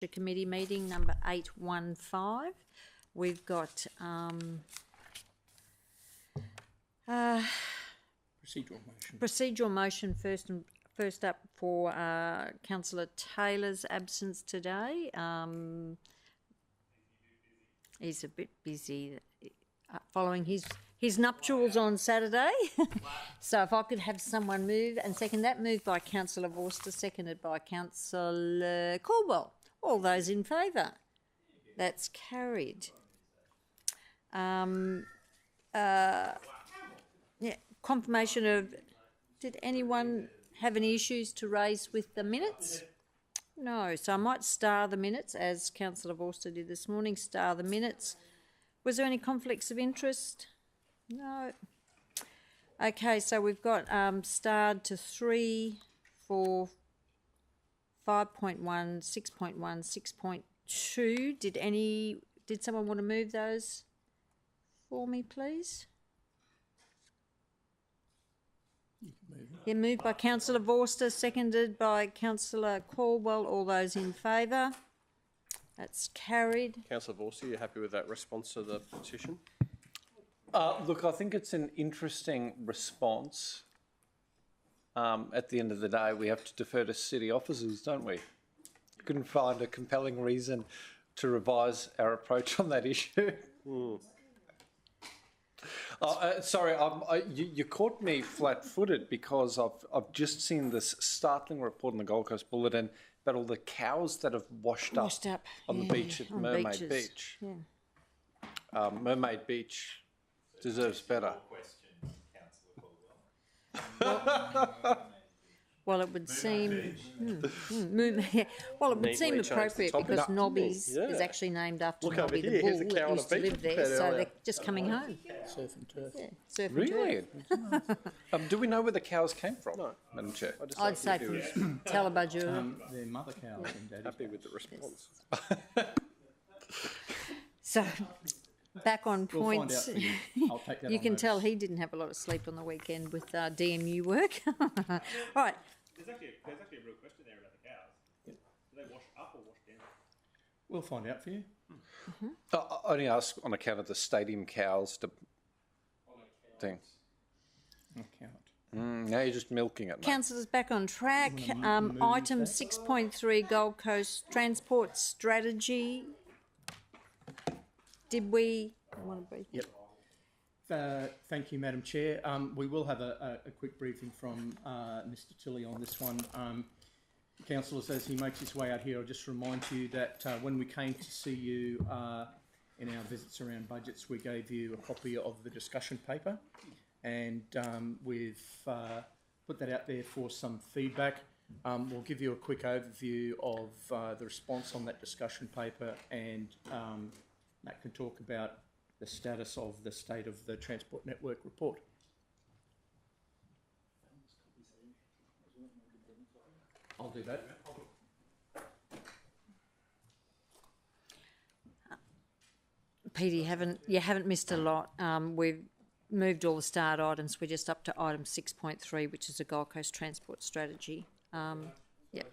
Committee meeting number 815. We've got procedural motion first up for Councillor Taylor's absence today. He's a bit busy following his nuptials on Saturday. So if I could have someone move and second that, moved by Councillor Vorster, seconded by Councillor Caldwell. All those in favour? That's carried. Yeah, confirmation of... Did anyone have any issues to raise with the minutes? No, so I might star the minutes, as Councillor Vorster did this morning, star the minutes. Was there any conflicts of interest? No. Okay, so we've got starred to 3, 4, 5.1, 6.1, 6.2. Did someone want to move those for me, please? You can move it. Yeah, moved by Councillor Vorster, seconded by Councillor Caldwell. All those in favour? That's carried. Councillor Vorster, you happy with that response to the petition? Look, I think it's an interesting response. At the end of the day, we have to defer to city officers, don't we? Couldn't find a compelling reason to revise our approach on that issue. Sorry, you caught me flat-footed because I've just seen this startling report in the Gold Coast Bulletin about all the cows that have washed up on the beach at Mermaid Beach. Yeah. Mermaid Beach deserves better. Well, it would seem. Well, it would seem appropriate because Nobby's is actually named after Nobby the bull that used to live there, so they're just coming home. Surf and turf. Yeah, surf and Really? turf. Do we know where the cows came from, Madam Chair? I'd say from Talabajura. Their mother cows and daddy. Happy with the response. So, back on We'll point. find out for you. I'll take that You on can notice. tell he didn't have a lot of sleep on the weekend with DMU work. All right. There's actually a real question there about the cows. Yep. Do they wash up or wash down? We'll find out for you. I only ask on account of the stadium cows thing. Account. Now you're just milking it, mate. Councillors, back on track. Item 6.3, Gold Coast Transport Strategy. Did we... I want to brief. Yep. Thank you, Madam Chair. We will have a quick briefing from Mr Tilley on this one. Councillors, as he makes his way out here, I'll just remind you that when we came to see you in our visits around budgets, we gave you a copy of the discussion paper, and we've put that out there for some feedback. We'll give you a quick overview of the response on that discussion paper, and Matt can talk about the status of the State of the Transport Network report. I'll do that. Peter, you haven't missed a lot. We've moved all the start items. We're just up to item 6.3, which is a Gold Coast Transport Strategy. Yep.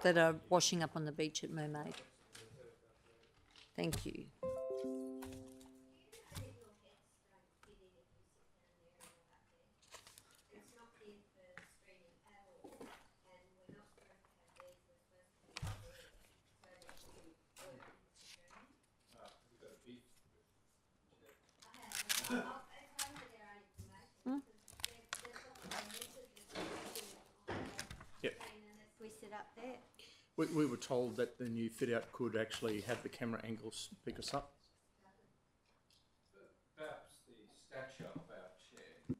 That are washing up on the beach at Mermaid. Thank you. Yep. We sit up there. We were told that the new fit-out could actually have the camera angles pick us up. Perhaps the stature of our chair.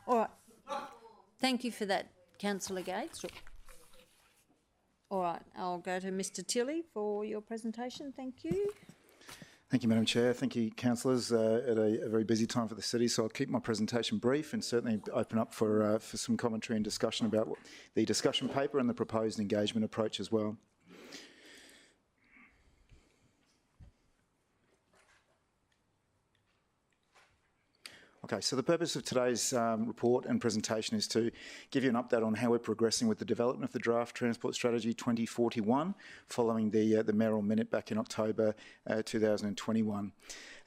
All right. Thank you for that, Councillor Gates. All right, I'll go to Mr Tilley for your presentation. Thank you. Thank you, Madam Chair. Thank you, councillors. At a very busy time for the city, so I'll keep my presentation brief and certainly open up for some commentary and discussion about the discussion paper and the proposed engagement approach as well. Okay, so the purpose of today's report and presentation is to give you an update on how we're progressing with the development of the Draft Transport Strategy 2041 following the mayoral minute back in October 2021.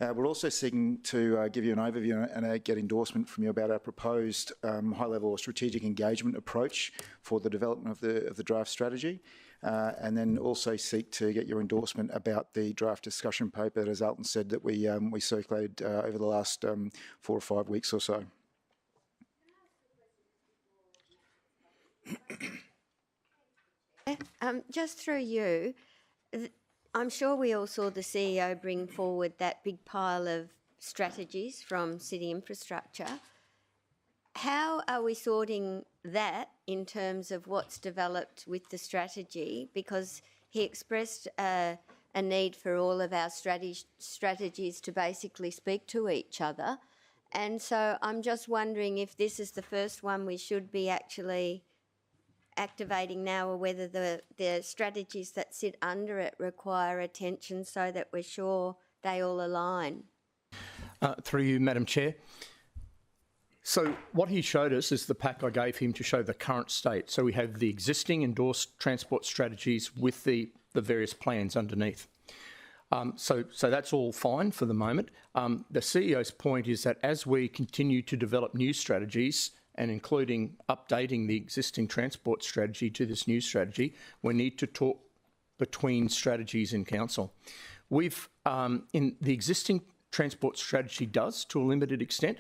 We're also seeking to give you an overview and get endorsement from you about our proposed high-level strategic engagement approach for the development of the draft strategy. And then also seek to get your endorsement about the draft discussion paper that, as Alton said, that we circulated over the last 4 or 5 weeks or so. Just through you, I'm sure we all saw the CEO bring forward that big pile of strategies from city infrastructure. How are we sorting that in terms of what's developed with the strategy? Because he expressed a need for all of our strategies to basically speak to each other. And so I'm just wondering if this is the first one we should be actually activating now, or whether the strategies that sit under it require attention so that we're sure they all align. Through you, Madam Chair. So what he showed us is the pack I gave him to show the current state. So we have the existing endorsed transport strategies with the various plans underneath. So that's all fine for the moment. The CEO's point is that as we continue to develop new strategies, and including updating the existing transport strategy to this new strategy, we need to talk between strategies in council. We've, in the existing transport strategy does, to a limited extent,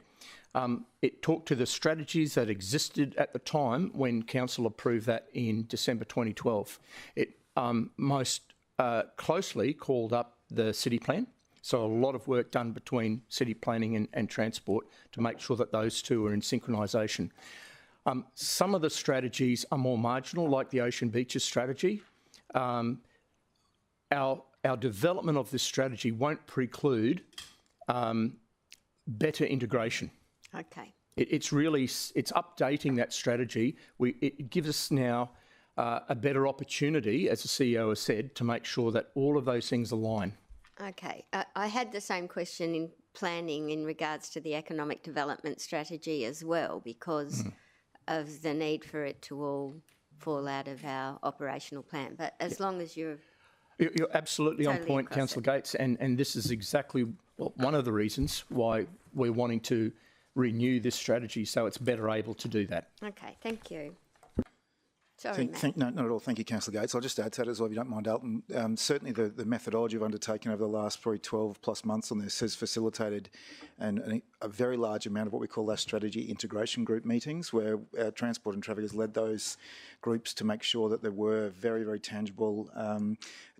it talked to the strategies that existed at the time when council approved that in December 2012. It most closely called up the city plan. So a lot of work done between city planning and transport to make sure that those two are in synchronisation. Some of the strategies are more marginal, like the Ocean Beaches strategy. Our development of this strategy won't preclude better integration. Okay. It's updating that strategy. It gives us now a better opportunity, as the CEO has said, to make sure that all of those things align. Okay. I had the same question in planning in regards to the economic development strategy as well, because of the need for it to all fall out of our operational plan. But as long as you're absolutely totally on point, Councillor Gates, and this is exactly one of the reasons why we're wanting to renew this strategy, so it's better able to do that. Okay, thank you. Sorry, Matt. No, not at all. Thank you, Councillor Gates. I'll just add to that as well, if you don't mind, Alton. Certainly the methodology I've undertaken over the last probably 12 plus months on this has facilitated a very large amount of what we call our strategy integration group meetings, where Transport and Traffic has led those groups to make sure that there were very, very tangible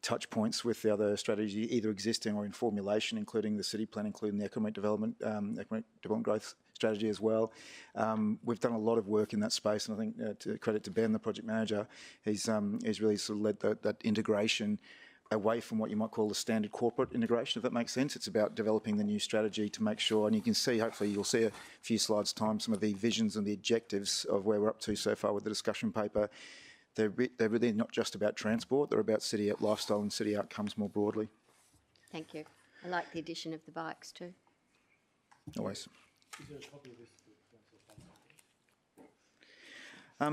touch points with the other strategy, either existing or in formulation, including the city plan, including the economic development growth strategy as well. We've done a lot of work in that space, and I think to credit to Ben, the project manager, he's really sort of led that integration away from what you might call the standard corporate integration, if that makes sense. It's about developing the new strategy to make sure, and you can see, hopefully you'll see a few slides time, some of the visions and the objectives of where we're up to so far with the discussion paper. They're really not just about transport, they're about city lifestyle and city outcomes more broadly. Thank you. I like the addition of the bikes too. Always. Is there a copy of this?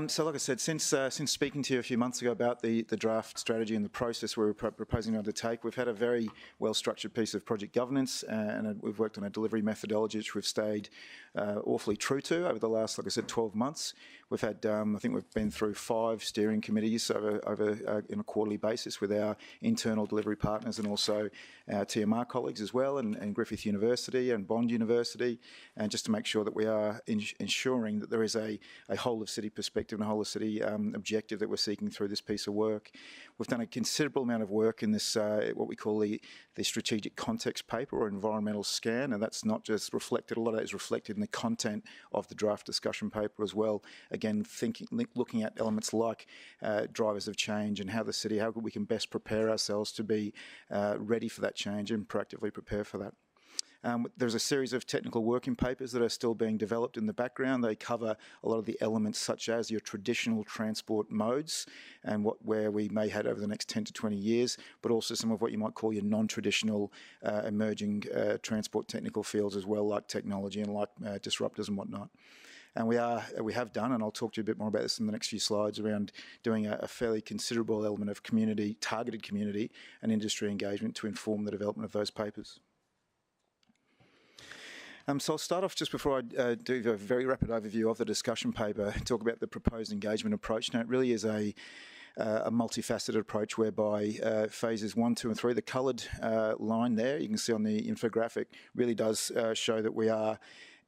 So like I said, since speaking to you a few months ago about the draft strategy and the process we're proposing to undertake, we've had a very well-structured piece of project governance, and we've worked on a delivery methodology which we've stayed awfully true to over the last, like I said, 12 months. We've had, I think we've been through 5 steering committees over in a quarterly basis with our internal delivery partners and also our TMR colleagues as well, and Griffith University and Bond University, and just to make sure that we are ensuring that there is a whole of city perspective perspective and a whole of city objective that we're seeking through this piece of work. We've done a considerable amount of work in this, what we call the strategic context paper or environmental scan, and that's not just reflected, a lot of that is reflected in the content of the draft discussion paper as well. Again, looking at elements like drivers of change and how we can best prepare ourselves to be ready for that change and proactively prepare for that. There's a series of technical working papers that are still being developed in the background. They cover a lot of the elements such as your traditional transport modes and where we may head over the next 10 to 20 years, but also some of what you might call your non-traditional emerging transport technical fields as well, like technology and like disruptors and whatnot. And we have done, and I'll talk to you a bit more about this in the next few slides, around doing a fairly considerable element of targeted community and industry engagement to inform the development of those papers. So I'll start off just before I do a very rapid overview of the discussion paper, talk about the proposed engagement approach. Now, it really is a multifaceted approach whereby phases 1, 2 and 3, the coloured line there, you can see on the infographic, really does show that we are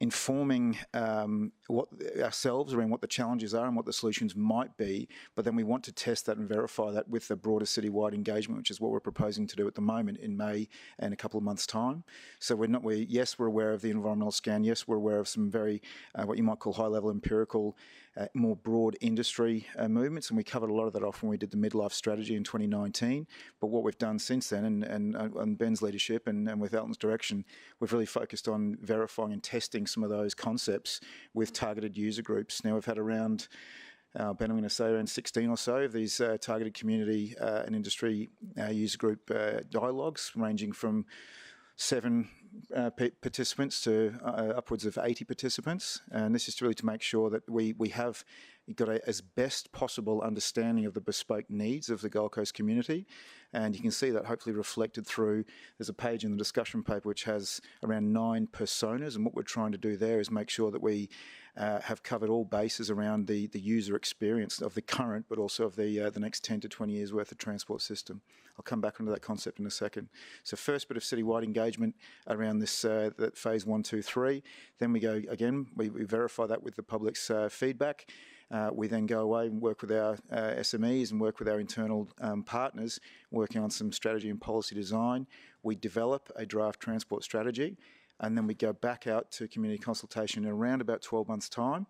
informing ourselves around what the challenges are and what the solutions might be, but then we want to test that and verify that with the broader citywide engagement, which is what we're proposing to do at the moment in May and a couple of months' time. So yes, we're aware of the environmental scan. Yes, we're aware of some very, what you might call high-level empirical, more broad industry movements, and we covered a lot of that off when we did the midlife strategy in 2019. But what we've done since then, and Ben's leadership and with Elton's direction, we've really focused on verifying and testing some of those concepts with targeted user groups. Now, we've had around, Ben, I'm going to say around 16 or so of these targeted community and industry user group dialogues, ranging from 7 participants to upwards of 80 participants, and this is really to make sure that we have got as best possible understanding of the bespoke needs of the Gold Coast community, and you can see that hopefully reflected through, there's a page in the discussion paper which has around 9 personas, and what we're trying to do there is make sure that we have covered all bases around the user experience of the current, but also of the next 10 to 20 years worth of transport system. I'll come back onto that concept in a second. So first bit of citywide engagement around this that phase 1, 2, 3. Then we go again, we verify that with the public's feedback. We then go away and work with our SMEs and work with our internal partners, working on some strategy and policy design. We develop a draft transport strategy, and then we go back out to community consultation in around about 12 months' time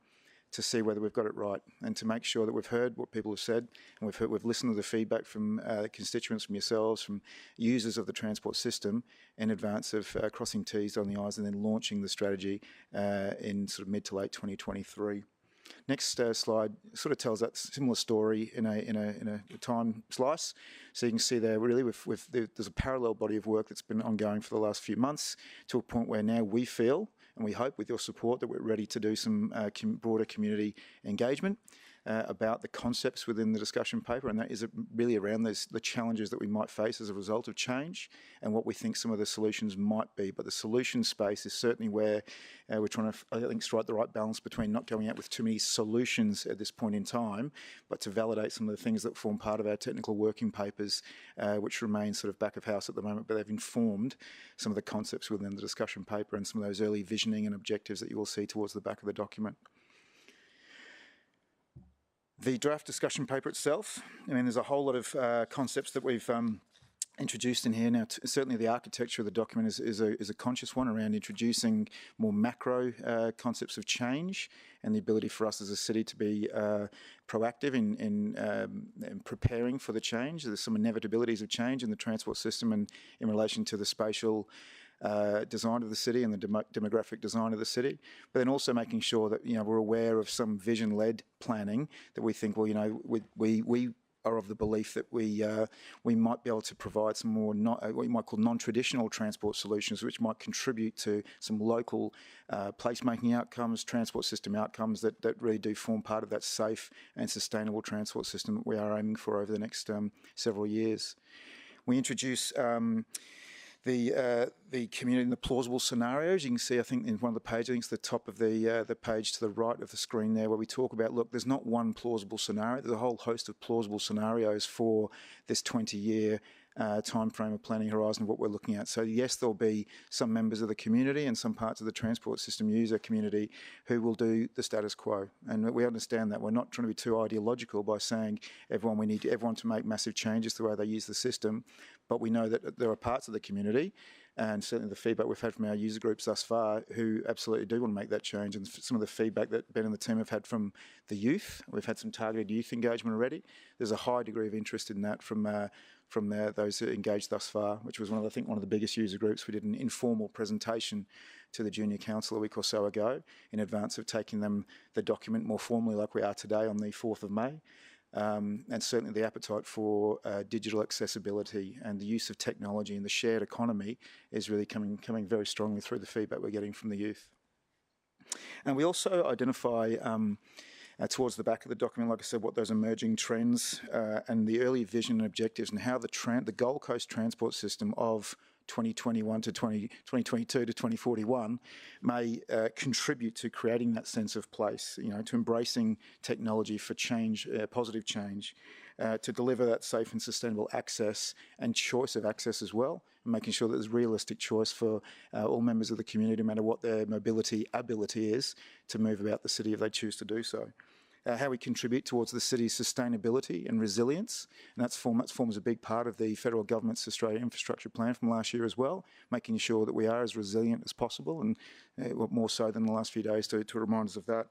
to see whether we've got it right and to make sure that we've heard what people have said and we've listened to the feedback from constituents, from yourselves, from users of the transport system in advance of crossing T's on the I's and then launching the strategy in sort of mid to late 2023. Next slide sort of tells that similar story in a time slice. So you can see there really there's a parallel body of work that's been ongoing for the last few months to a point where now we feel, and we hope with your support, that we're ready to do some broader community engagement about the concepts within the discussion paper, and that is really around the challenges that we might face as a result of change and what we think some of the solutions might be. But the solution space is certainly where we're trying to, I think, strike the right balance between not going out with too many solutions at this point in time, but to validate some of the things that form part of our technical working papers, which remain sort of back of house at the moment, but they've informed some of the concepts within the discussion paper and some of those early visioning and objectives that you will see towards the back of the document. The draft discussion paper itself, I mean, there's a whole lot of concepts that we've introduced in here. Now, certainly the architecture of the document is a conscious one around introducing more macro concepts of change and the ability for us as a city to be proactive in preparing for the change. There's some inevitabilities of change in the transport system and in relation to the spatial design of the city and the demographic design of the city, but then also making sure that we're aware of some vision-led planning that we think, well, we are of the belief that we might be able to provide some more what you might call non-traditional transport solutions, which might contribute to some local placemaking outcomes, transport system outcomes that really do form part of that safe and sustainable transport system that we are aiming for over the next several years. We introduce the community in the plausible scenarios. You can see, I think, in one of the pages, I think it's the top of the page to the right of the screen there, where we talk about, look, there's not one plausible scenario. There's a whole host of plausible scenarios for this 20-year time frame of planning horizon of what we're looking at. So yes, there'll be some members of the community and some parts of the transport system user community who will do the status quo, and we understand that. We're not trying to be too ideological by saying we need everyone to make massive changes to the way they use the system, but we know that there are parts of the community, and certainly the feedback we've had from our user groups thus far, who absolutely do want to make that change. And some of the feedback that Ben and the team have had from the youth, we've had some targeted youth engagement already. There's a high degree of interest in that from those who engaged thus far, which was one of the biggest user groups. We did an informal presentation to the Junior Council a week or so ago in advance of taking them the document more formally like we are today on the 4th of May. And certainly the appetite for digital accessibility and the use of technology and the shared economy is really coming very strongly through the feedback we're getting from the youth. And we also identify towards the back of the document, like I said, what those emerging trends and the early vision and objectives, and how the Gold Coast transport system of 2021 to 2022 to 2041 may contribute to creating that sense of place, to embracing technology for change, positive change, to deliver that safe and sustainable access and choice of access as well, and making sure that there's realistic choice for all members of the community, no matter what their mobility ability is, to move about the city if they choose to do so. How we contribute towards the city's sustainability and resilience, and that forms a big part of the federal government's Australia Infrastructure Plan from last year as well, making sure that we are as resilient as possible, and more so than the last few days to remind us of that.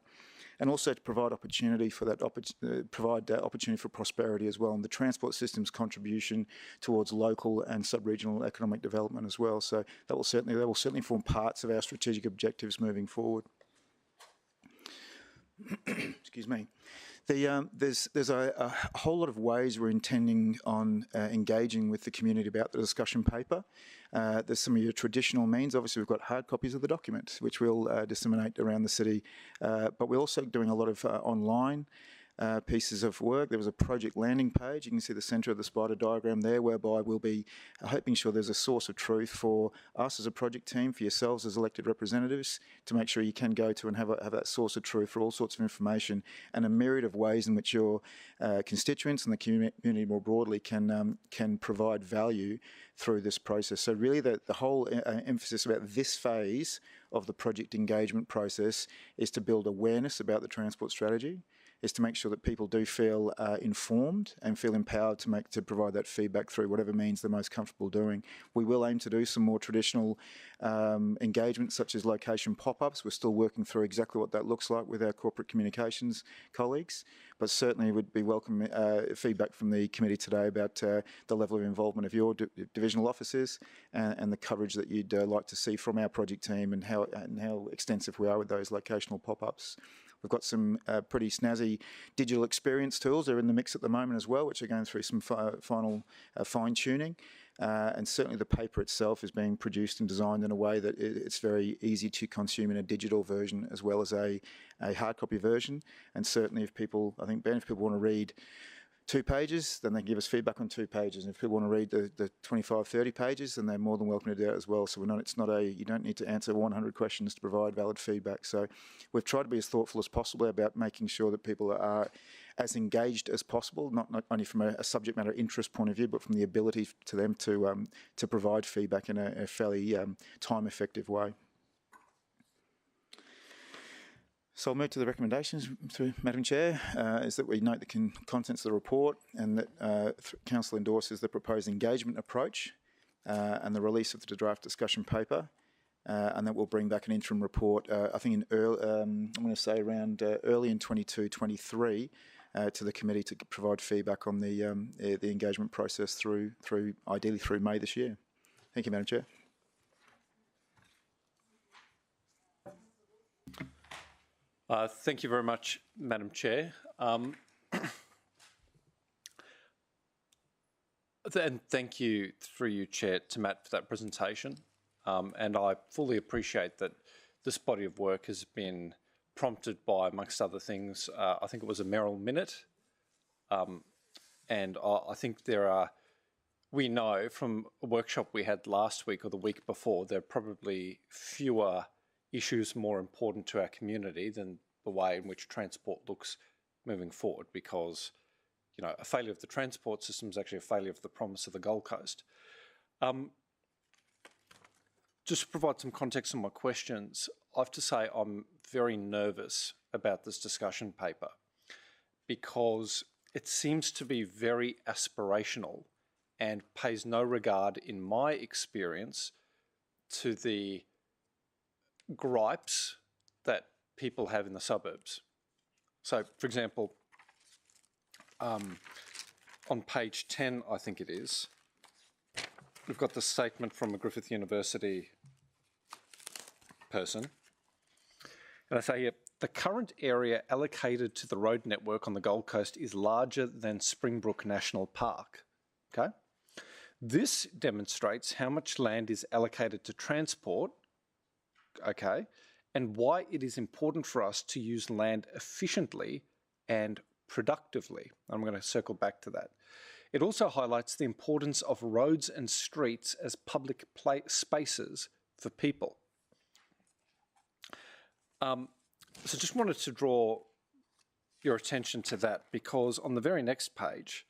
And also to provide opportunity for that, opportunity for prosperity as well, and the transport system's contribution towards local and sub-regional economic development as well. So that will certainly form parts of our strategic objectives moving forward. Excuse me. There's a whole lot of ways we're intending on engaging with the community about the discussion paper. There's some of your traditional means. Obviously, we've got hard copies of the document, which we'll disseminate around the city. But we're also doing a lot of online pieces of work. There was a project landing page. You can see the centre of the spider diagram there, whereby we'll be hoping sure there's a source of truth for us as a project team, for yourselves as elected representatives, to make sure you can go to and have that source of truth for all sorts of information, and a myriad of ways in which your constituents and the community more broadly can provide value through this process. So really the whole emphasis about this phase of the project engagement process is to build awareness about the transport strategy, is to make sure that people do feel informed and feel empowered to provide that feedback through whatever means they're most comfortable doing. We will aim to do some more traditional engagements, such as location pop-ups. We're still working through exactly what that looks like with our corporate communications colleagues, but certainly would be welcome feedback from the committee today about the level of involvement of your divisional officers and the coverage that you'd like to see from our project team, and how extensive we are with those locational pop-ups. We've got some pretty snazzy digital experience tools. They're in the mix at the moment as well, which are going through some final fine-tuning. And certainly the paper itself is being produced and designed in a way that it's very easy to consume in a digital version as well as a hard copy version. And certainly if people want to read 2 pages, then they can give us feedback on 2 pages. And if people want to read the 25, 30 pages, then they're more than welcome to do that as well. So you don't need to answer 100 questions to provide valid feedback. So we've tried to be as thoughtful as possible about making sure that people are as engaged as possible, not only from a subject matter interest point of view, but from the ability to them to provide feedback in a fairly time-effective way. So I'll move to the recommendations through Madam Chair, is that we note the contents of the report, and that Council endorses the proposed engagement approach and the release of the draft discussion paper, and that we'll bring back an interim report, I think I'm going to say around early in 22-23 to the committee to provide feedback on the engagement process ideally through May this year. Thank you, Madam Chair. Thank you very much, Madam Chair. And thank you, through you, Chair, to Matt for that presentation. And I fully appreciate that this body of work has been prompted by, amongst other things, I think it was a Merrill Minute. And I think we know from a workshop we had last week or the week before, there are probably fewer issues more important to our community than the way in which transport looks moving forward, because a failure of the transport system is actually a failure of the promise of the Gold Coast. Just to provide some context on my questions, I have to say I'm very nervous about this discussion paper because it seems to be very aspirational and pays no regard, in my experience, to the gripes that people have in the suburbs. So, for example, on page 10, I think it is, we've got the statement from a Griffith University person. And I say here, the current area allocated to the road network on the Gold Coast is larger than Springbrook National Park. Okay? This demonstrates how much land is allocated to transport, okay, and why it is important for us to use land efficiently and productively. I'm going to circle back to that. It also highlights the importance of roads and streets as public spaces for people. So just wanted to draw your attention to that, because on the very next page,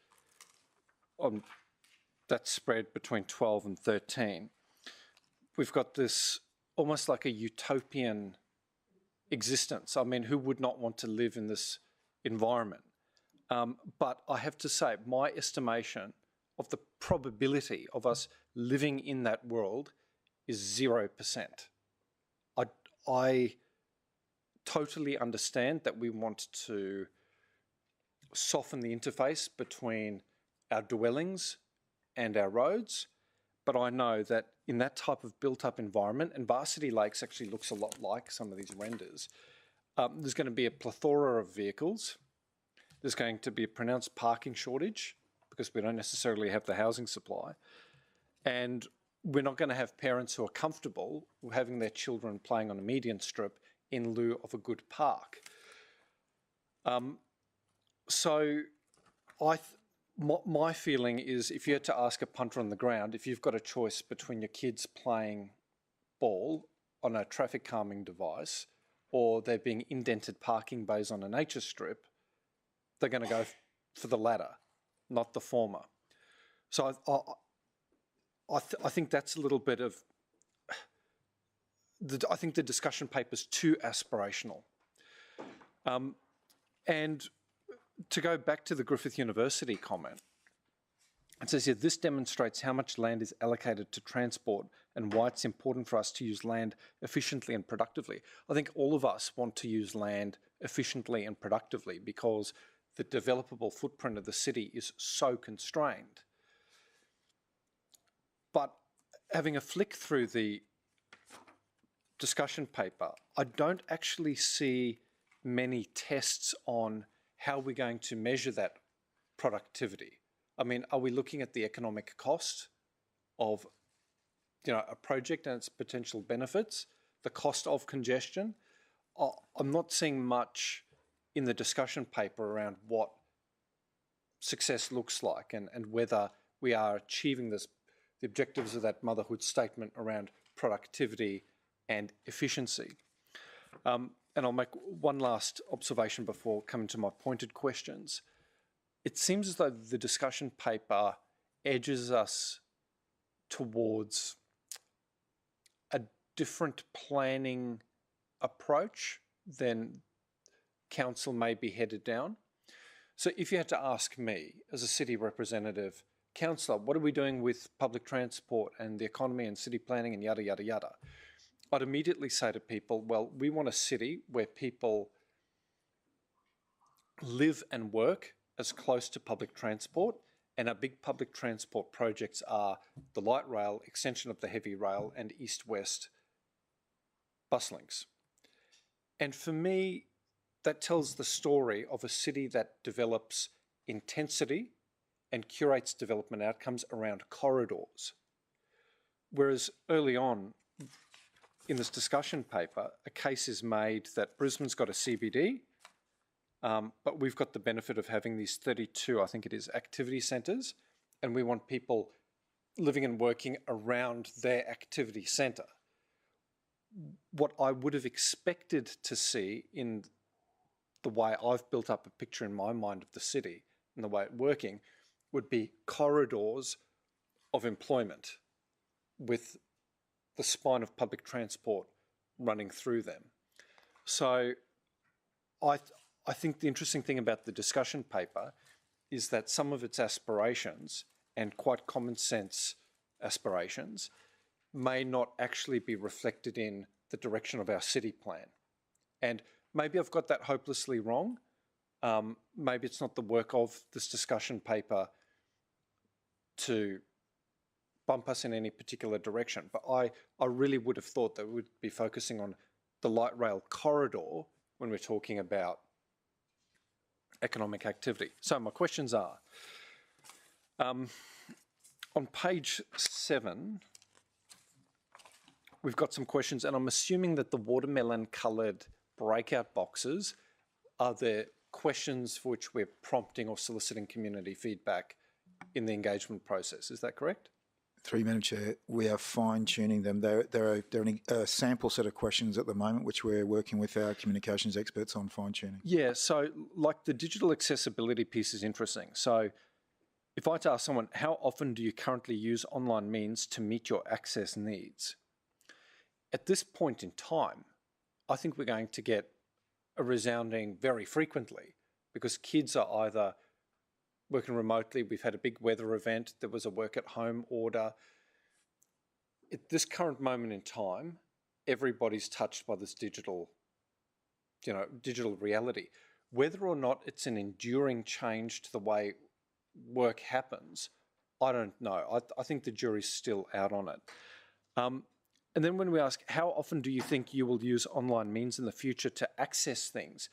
on that spread between 12 and 13, we've got this almost like a utopian existence. I mean, who would not want to live in this environment? But I have to say, my estimation of the probability of us living in that world is 0%. I totally understand that we want to soften the interface between our dwellings and our roads, but I know that in that type of built-up environment, and Varsity Lakes actually looks a lot like some of these renders, there's going to be a plethora of vehicles. There's going to be a pronounced parking shortage because we don't necessarily have the housing supply, and we're not going to have parents who are comfortable having their children playing on a median strip in lieu of a good park. So my feeling is, if you had to ask a punter on the ground, if you've got a choice between your kids playing ball on a traffic calming device or there being indented parking bays on a nature strip, they're going to go for the latter, not the former. So I think that's a little bit of... I think the discussion paper's too aspirational. And to go back to the Griffith University comment, it says here, this demonstrates how much land is allocated to transport and why it's important for us to use land efficiently and productively. I think all of us want to use land efficiently and productively because the developable footprint of the city is so constrained. But having a flick through the discussion paper, I don't actually see many tests on how we're going to measure that productivity. I mean, are we looking at the economic cost of, a project and its potential benefits, the cost of congestion? I'm not seeing much in the discussion paper around what success looks like and whether we are achieving the objectives of that motherhood statement around productivity and efficiency. And I'll make one last observation before coming to my pointed questions. It seems as though the discussion paper edges us towards a different planning approach than council may be headed down. So if you had to ask me as a city representative, councillor, what are we doing with public transport and the economy and city planning and yada, yada, yada? I'd immediately say to people, well, we want a city where people live and work as close to public transport, and our big public transport projects are the light rail, extension of the heavy rail, and east-west bus links. And for me, that tells the story of a city that develops intensity and curates development outcomes around corridors. Whereas early on, in this discussion paper, a case is made that Brisbane's got a CBD, but we've got the benefit of having these 32, I think it is, activity centres, and we want people living and working around their activity centre. What I would have expected to see in the way I've built up a picture in my mind of the city and the way it's working would be corridors of employment with the spine of public transport running through them. So I think the interesting thing about the discussion paper is that some of its aspirations, and quite common sense aspirations, may not actually be reflected in the direction of our city plan. And maybe I've got that hopelessly wrong. Maybe it's not the work of this discussion paper to bump us in any particular direction. But I really would have thought that we'd be focusing on the light rail corridor when we're talking about economic activity. So my questions are, on page 7, we've got some questions, and I'm assuming that the watermelon-coloured breakout boxes are the questions for which we're prompting or soliciting community feedback in the engagement process. Is that correct? Through you, Madam Chair, we are fine-tuning them. They're a sample set of questions at the moment, which we're working with our communications experts on fine-tuning. Yeah, so like the digital accessibility piece is interesting. So if I had to ask someone, how often do you currently use online means to meet your access needs? At this point in time, I think we're going to get a resounding very frequently, because kids are either working remotely. We've had a big weather event. There was a work at home order. At this current moment in time, everybody's touched by this digital reality. Whether or not it's an enduring change to the way work happens, I don't know. I think the jury's still out on it. And then when we ask, how often do you think you will use online means in the future to access things?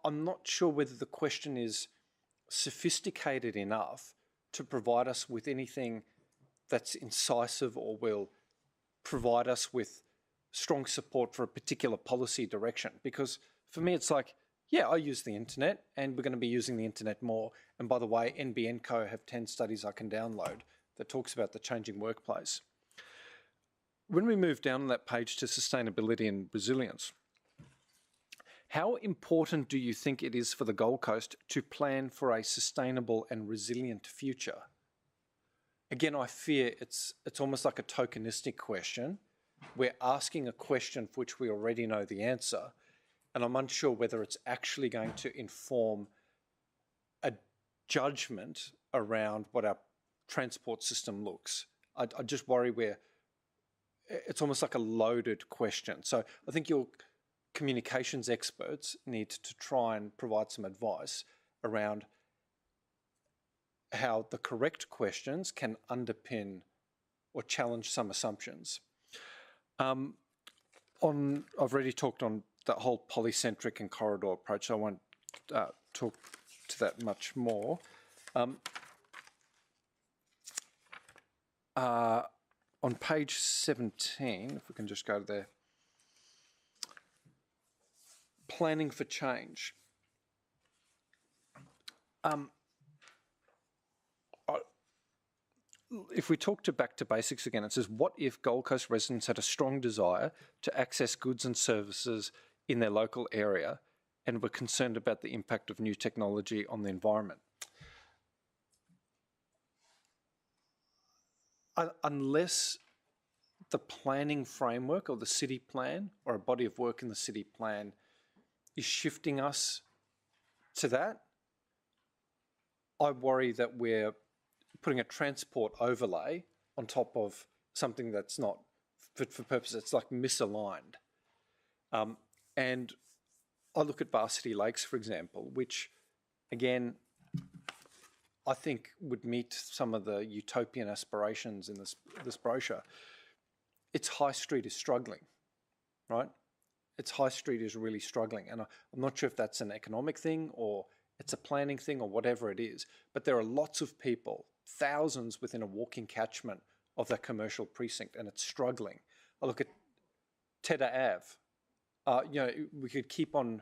I'm not sure whether the question is sophisticated enough to provide us with anything that's incisive or will provide us with strong support for a particular policy direction. Because for me, it's like, yeah, I use the internet and we're going to be using the internet more. And by the way, NBN Co have 10 studies I can download that talks about the changing workplace. When we move down that page to sustainability and resilience, how important do you think it is for the Gold Coast to plan for a sustainable and resilient future? Again, I fear it's almost like a tokenistic question. We're asking a question for which we already know the answer, and I'm unsure whether it's actually going to inform a judgment around what our transport system looks. I just worry it's almost like a loaded question. So I think your communications experts need to try and provide some advice around how the correct questions can underpin or challenge some assumptions. I've already talked on that whole polycentric and corridor approach. So I won't talk to that much more. On page 17, if we can just go there, planning for change. If we talk back to basics again, it says, what if Gold Coast residents had a strong desire to access goods and services in their local area and were concerned about the impact of new technology on the environment? Unless the planning framework or the city plan or a body of work in the city plan is shifting us to that, I worry that we're putting a transport overlay on top of something that's not fit for purpose. It's like misaligned. And I look at Varsity Lakes, for example, which, again, I think would meet some of the utopian aspirations in this brochure. Its high street is struggling, right? Its high street is really struggling. And I'm not sure if that's an economic thing or it's a planning thing or whatever it is, but there are lots of people, thousands within a walking catchment of that commercial precinct, and it's struggling. I look at Tedder Ave. We could keep on.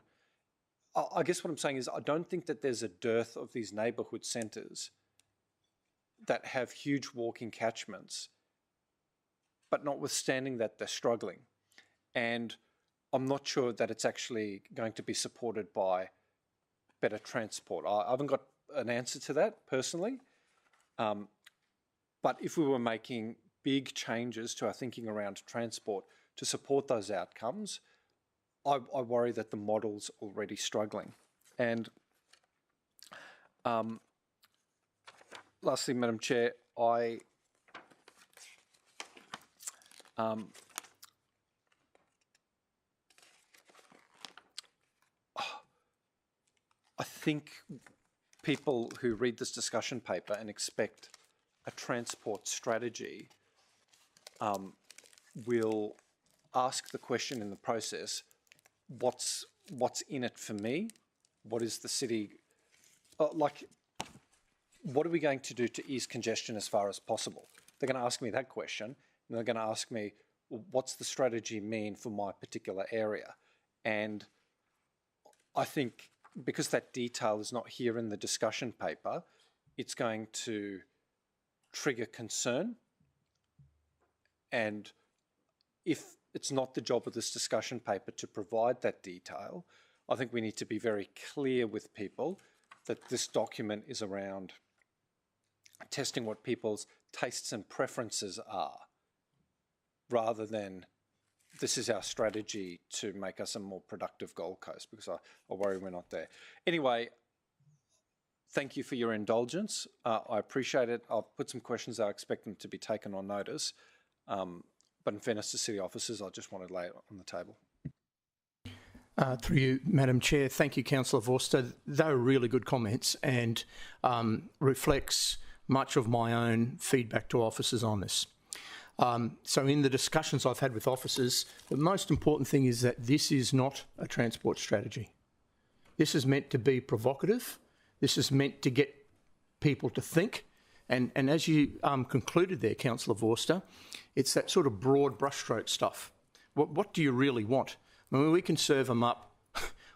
I guess what I'm saying is I don't think that there's a dearth of these neighbourhood centres that have huge walking catchments, but notwithstanding that, they're struggling. And I'm not sure that it's actually going to be supported by better transport. I haven't got an answer to that personally. But if we were making big changes to our thinking around transport to support those outcomes, I worry that the model's already struggling. And lastly, Madam Chair, I think people who read this discussion paper and expect a transport strategy will ask the question in the process, what's in it for me? What is the city, what are we going to do to ease congestion as far as possible? They're going to ask me that question, and they're going to ask me, well, what's the strategy mean for my particular area? And I think because that detail is not here in the discussion paper, it's going to trigger concern. And if it's not the job of this discussion paper to provide that detail, I think we need to be very clear with people that this document is around testing what people's tastes and preferences are, rather than this is our strategy to make us a more productive Gold Coast, because I worry we're not there. Anyway, thank you for your indulgence. I appreciate it. I'll put some questions I expect them to be taken on notice. But in fairness to city officers, I just want to lay it on the table. Through you, Madam Chair, thank you, Councillor Vorster. They were really good comments and reflects much of my own feedback to officers on this. So in the discussions I've had with officers, the most important thing is that this is not a transport strategy. This is meant to be provocative. This is meant to get people to think. And as you concluded there, Councillor Vorster, it's that sort of broad brushstroke stuff. What do you really want? I mean, we can serve them up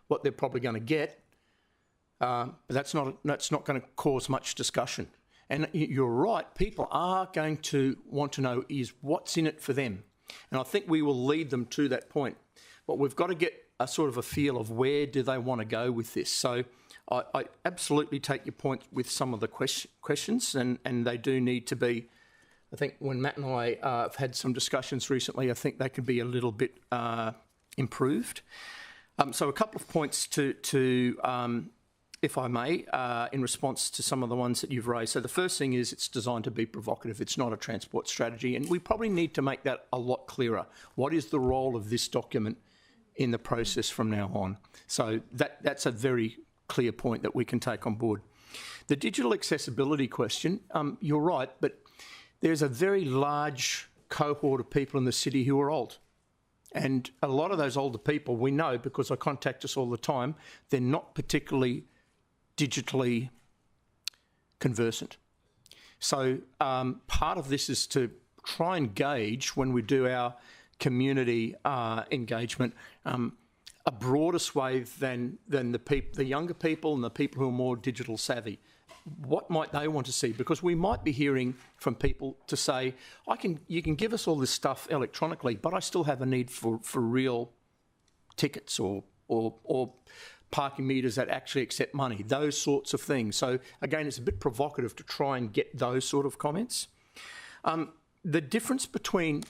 what they're probably going to get, but that's not going to cause much discussion. And you're right, people are going to want to know is what's in it for them. And I think we will lead them to that point. But we've got to get a sort of a feel of where do they want to go with this. So I absolutely take your point with some of the questions, and they do need to be, I think when Matt and I have had some discussions recently, I think they could be a little bit improved. So a couple of points to if I may, in response to some of the ones that you've raised. So the first thing is it's designed to be provocative. It's not a transport strategy, and we probably need to make that a lot clearer. What is the role of this document in the process from now on? So that's a very clear point that we can take on board. The digital accessibility question, you're right, but there's a very large cohort of people in the city who are old. And a lot of those older people, we know because they contact us all the time, they're not particularly digitally conversant. So part of this is to try and gauge, when we do our community engagement, a broader swathe than the younger people and the people who are more digital savvy. What might they want to see? Because we might be hearing from people to say, you can give us all this stuff electronically, but I still have a need for real tickets or parking meters that actually accept money, those sorts of things. So again, it's a bit provocative to try and get those sort of comments. The difference between,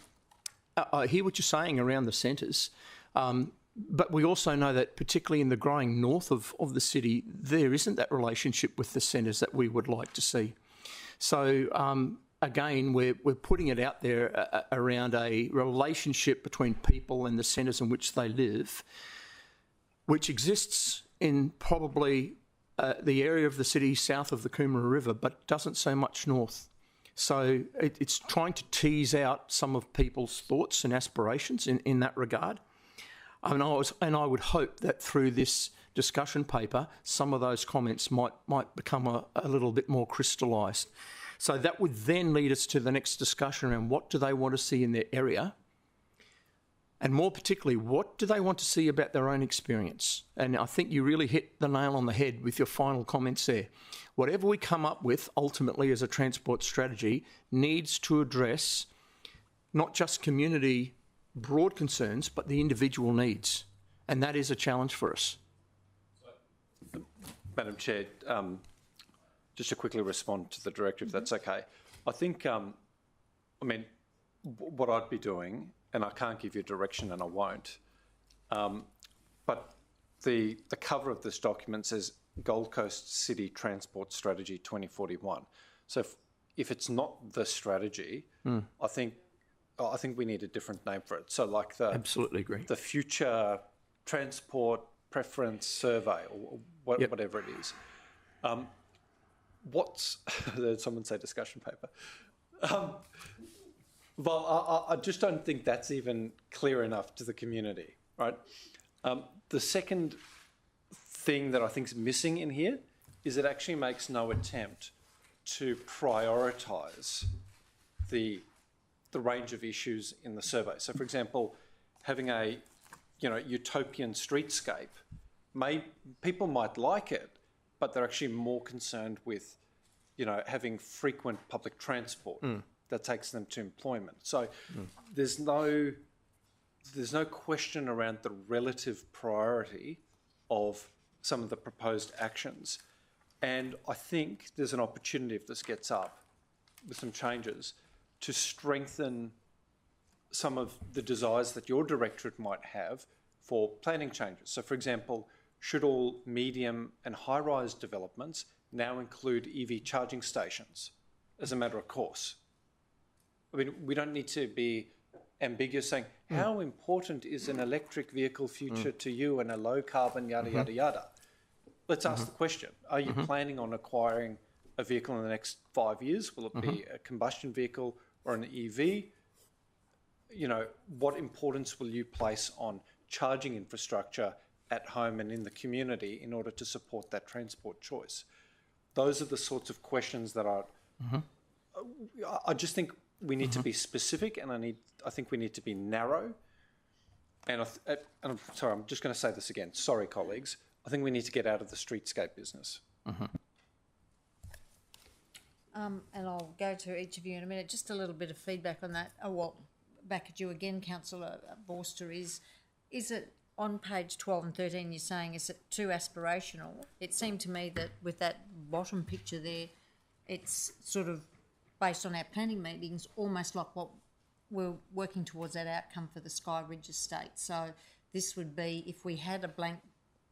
I hear what you're saying around the centres, but we also know that particularly in the growing north of the city, there isn't that relationship with the centres that we would like to see. So again, we're putting it out there around a relationship between people and the centres in which they live, which exists in probably the area of the city south of the Coomera River, but doesn't so much north. So it's trying to tease out some of people's thoughts and aspirations in that regard. And I would hope that through this discussion paper, some of those comments might become a little bit more crystallised. So that would then lead us to the next discussion around what do they want to see in their area, and more particularly, what do they want to see about their own experience? And I think you really hit the nail on the head with your final comments there. Whatever we come up with ultimately as a transport strategy needs to address not just community broad concerns, but the individual needs. And that is a challenge for us. Madam Chair, just to quickly respond to the director, if that's okay. I think, what I'd be doing, and I can't give you direction and I won't, but the cover of this document says Gold Coast City Transport Strategy 2041. So if it's not the strategy, I think we need a different name for it. So like Absolutely agree. the Future Transport Preference Survey or whatever it is. Someone say discussion paper. Well, I just don't think that's even clear enough to the community, right? The second thing that I think is missing in here is it actually makes no attempt to prioritise the range of issues in the survey. So, for example, having a utopian streetscape, people might like it, but they're actually more concerned with, having frequent public transport that takes them to employment. So there's no question around the relative priority of some of the proposed actions. And I think there's an opportunity, if this gets up with some changes, to strengthen some of the desires that your directorate might have for planning changes. So, for example, should all medium and high-rise developments now include EV charging stations as a matter of course? I mean, we don't need to be ambiguous saying, how important is an electric vehicle future to you and a low-carbon yada, yada, yada? Let's ask the question. Are you planning on acquiring a vehicle in the next 5 years? Will it be a combustion vehicle or an EV? What importance will you place on charging infrastructure at home and in the community in order to support that transport choice? Those are the sorts of questions that I just think we need to be specific, and I think we need to be narrow. And I'm sorry, I'm just going to say this again. Sorry, colleagues. I think we need to get out of the streetscape business. And I'll go to each of you in a minute. Just a little bit of feedback on that. Back at you again, Councillor Vorster. Is it on page 12 and 13? You're saying is it too aspirational? It seemed to me that with that bottom picture there, it's sort of based on our planning meetings, almost like what we're working towards that outcome for the Sky Ridge estate. So this would be if we had a blank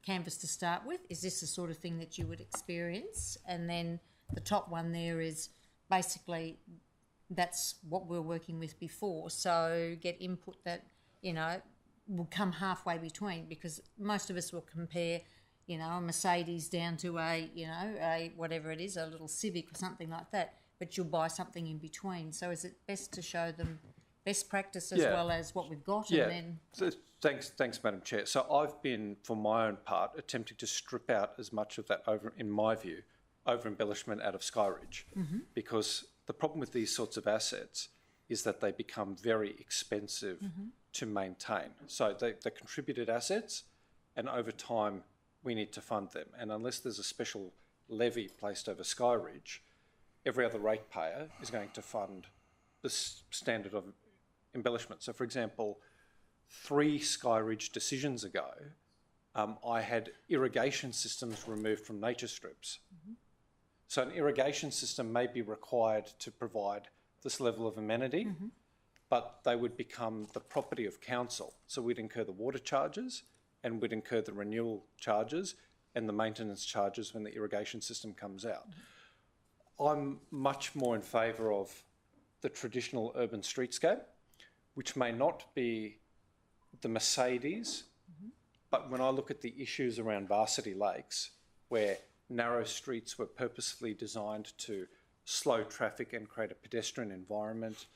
canvas to start with. Is this the sort of thing that you would experience? And then the top one there is basically that's what we're working with before. So get input that, will come halfway between, because most of us will compare, a Mercedes down to a whatever it is, a little Civic or something like that, but you'll buy something in between. So is it best to show them best practice as well as what we've got? Yeah. And then So thanks, Madam Chair. So I've been, for my own part, attempting to strip out as much of that in my view, over-embellishment out of Skyridge, because the problem with these sorts of assets is that they become very expensive to maintain. So they're contributed assets, and over time we need to fund them. And unless there's a special levy placed over Skyridge, every other ratepayer is going to fund the standard of embellishment. So, for example, 3 Skyridge decisions ago, I had irrigation systems removed from nature strips. So an irrigation system may be required to provide this level of amenity, but they would become the property of council. So we'd incur the water charges and we'd incur the renewal charges and the maintenance charges when the irrigation system comes out. I'm much more in favour of the traditional urban streetscape, which may not be the Mercedes, but when I look at the issues around Varsity Lakes, where narrow streets were purposefully designed to slow traffic and create a pedestrian environment,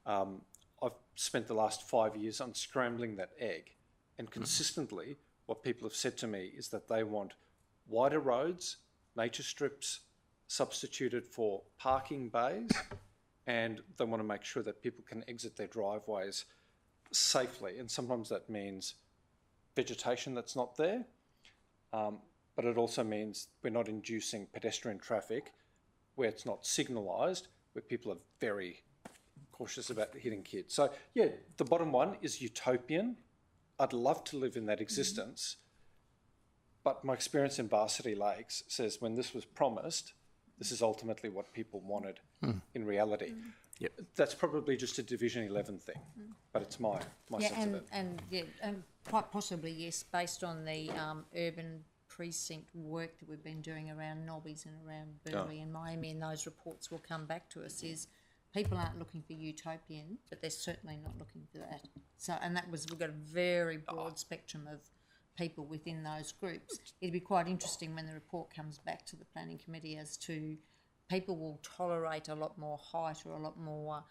I've spent the last 5 years unscrambling that egg. And consistently, what people have said to me is that they want wider roads, nature strips substituted for parking bays, and they want to make sure that people can exit their driveways safely. And sometimes that means vegetation that's not there, but it also means we're not inducing pedestrian traffic where it's not signalised, where people are very cautious about hitting kids. So, yeah, the bottom one is utopian. I'd love to live in that existence, but my experience in Varsity Lakes says when this was promised, this is ultimately what people wanted in reality. That's probably just a Division 11 thing, but it's my Yeah, sense of it. and quite possibly, yes, based on the urban precinct work that we've been doing around Nobbies and around Burleigh and Miami, and those reports will come back to us, is people aren't looking for utopian, but they're certainly not looking for that. So, and we've got a very broad spectrum of people within those groups. It'd be quite interesting when the report comes back to the planning committee as to people will tolerate a lot more height or a lot more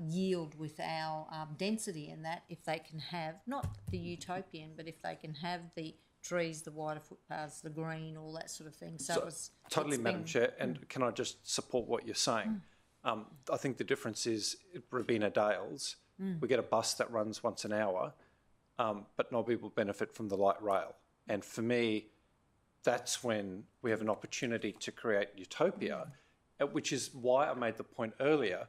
yield with our density in that if they can have, not the utopian, but if they can have the trees, the wider footpaths, the green, all that sort of thing. So, Totally, Madam Chair, and can I just support what you're saying? I think the difference is at Robina Dales, we get a bus that runs once an hour, but Nobby will benefit from the light rail. And for me, that's when we have an opportunity to create utopia, which is why I made the point earlier.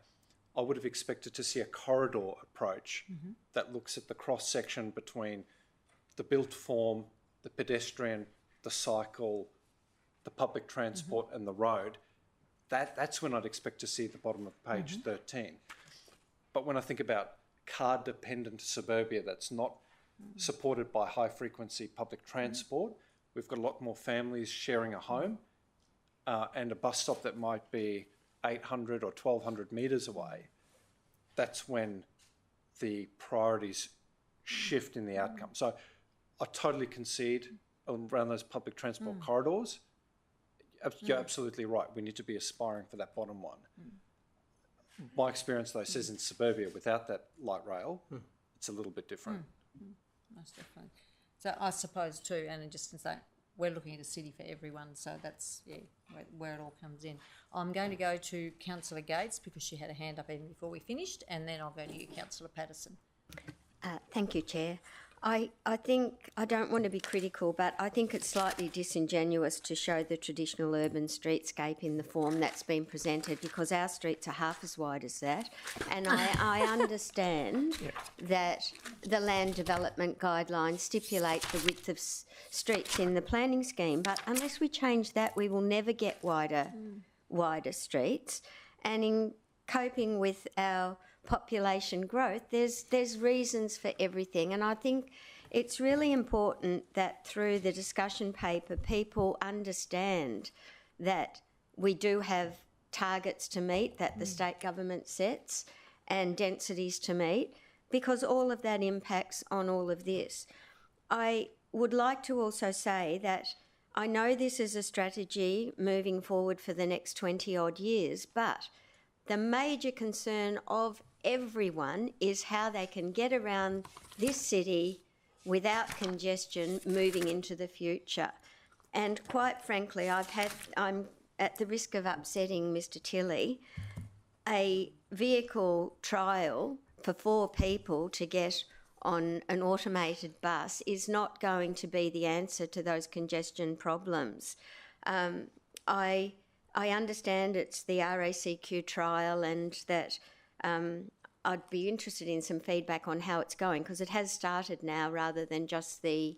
I would have expected to see a corridor approach that looks at the cross-section between the built form, the pedestrian, the cycle, the public transport and the road. That's when I'd expect to see the bottom of page 13. But when I think about car-dependent suburbia that's not supported by high-frequency public transport, we've got a lot more families sharing a home and a bus stop that might be 800 or 1,200 metres away. That's when the priorities shift in the outcome. So I totally concede around those public transport corridors. You're absolutely right. We need to be aspiring for that bottom one. My experience, though, says in suburbia, without that light rail, it's a little bit different. most definitely. So I suppose too, and just to say, we're looking at a city for everyone, so that's where it all comes in. I'm going to go to Councillor Gates because she had a hand up even before we finished, and then I'll go to you, Councillor Patterson. Thank you, Chair. I think, I don't want to be critical, but I think it's slightly disingenuous to show the traditional urban streetscape in the form that's been presented, because our streets are half as wide as that. And I understand that the land development guidelines stipulate the width of streets in the planning scheme, but unless we change that, we will never get wider streets. And in coping with our population growth, there's reasons for everything, and I think it's really important that through the discussion paper people understand that we do have targets to meet that the state government sets and densities to meet, because all of that impacts on all of this. I would like to also say that I know this is a strategy moving forward for the next 20 odd years, but the major concern of everyone is how they can get around this city without congestion moving into the future. And quite frankly, I'm at the risk of upsetting Mr. Tilley, a vehicle trial for 4 people to get on an automated bus is not going to be the answer to those congestion problems. I understand it's the RACQ trial, and that I'd be interested in some feedback on how it's going, because it has started now rather than just the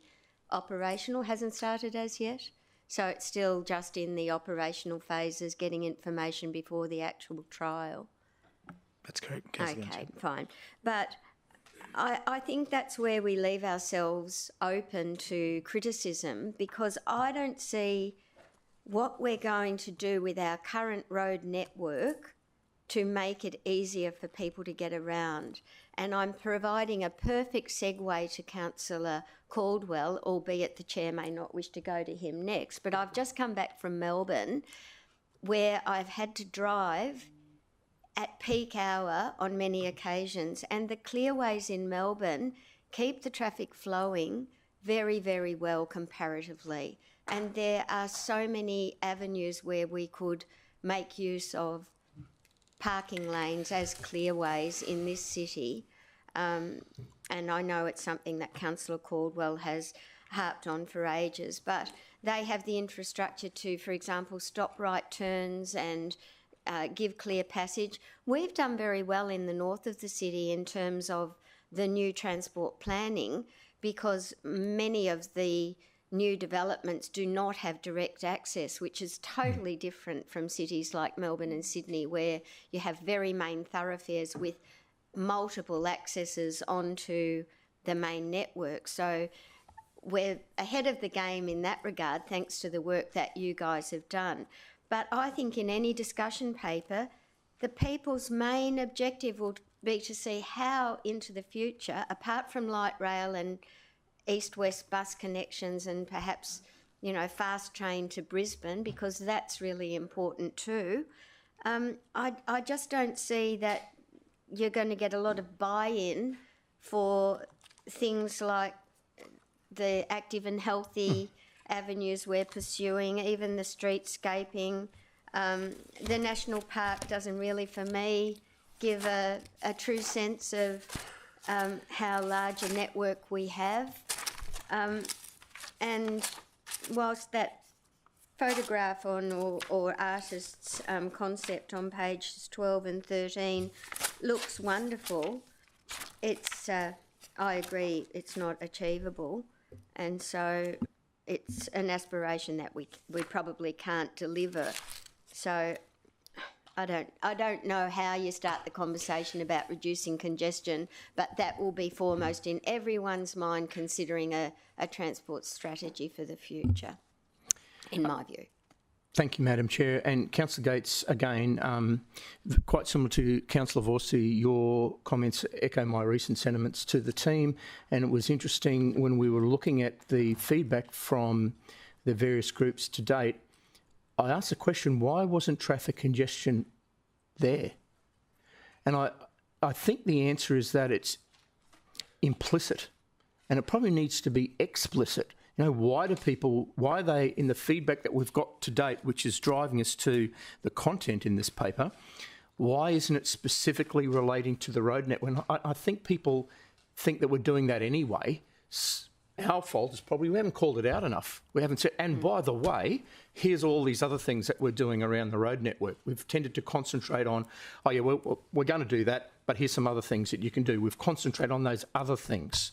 operational. Hasn't started as yet, so it's still just in the operational phases, getting information before the actual trial. That's correct. Okay, fine. But I think that's where we leave ourselves open to criticism, because I don't see what we're going to do with our current road network to make it easier for people to get around. And I'm providing a perfect segue to Councillor Caldwell, albeit the Chair may not wish to go to him next, but I've just come back from Melbourne, where I've had to drive at peak hour on many occasions, and the clearways in Melbourne keep the traffic flowing very, very well comparatively. And there are so many avenues where we could make use of parking lanes as clearways in this city. And I know it's something that Councillor Caldwell has harped on for ages, but they have the infrastructure to, for example, stop right turns and give clear passage. We've done very well in the north of the city in terms of the new transport planning, because many of the new developments do not have direct access, which is totally different from cities like Melbourne and Sydney, where you have very main thoroughfares with multiple accesses onto the main network. So we're ahead of the game in that regard, thanks to the work that you guys have done. But I think in any discussion paper, the people's main objective will be to see how into the future, apart from light rail and east-west bus connections and perhaps, you know, fast train to Brisbane, because that's really important too. I just don't see that you're going to get a lot of buy-in for things like the active and healthy avenues we're pursuing, even the streetscaping. The national park doesn't really, for me, give a true sense of how large a network we have. And whilst that photograph on or artist's concept on pages 12 and 13 looks wonderful, it's I agree it's not achievable, and so it's an aspiration that we probably can't deliver. So I don't know how you start the conversation about reducing congestion, but that will be foremost in everyone's mind considering a transport strategy for the future, in my view. Thank you, Madam Chair. And Councillor Gates, again, quite similar to Councillor Vorsi, your comments echo my recent sentiments to the team. And it was interesting when we were looking at the feedback from the various groups to date, I asked the question, why wasn't traffic congestion there? And I think the answer is that it's implicit, and it probably needs to be explicit. You know, why are they, in the feedback that we've got to date, which is driving us to the content in this paper, why isn't it specifically relating to the road network? I think people think that we're doing that anyway. Our fault is probably we haven't called it out enough. We haven't said, and by the way, here's all these other things that we're doing around the road network. We've tended to concentrate on, oh yeah, we're going to do that, but here's some other things that you can do. We've concentrated on those other things.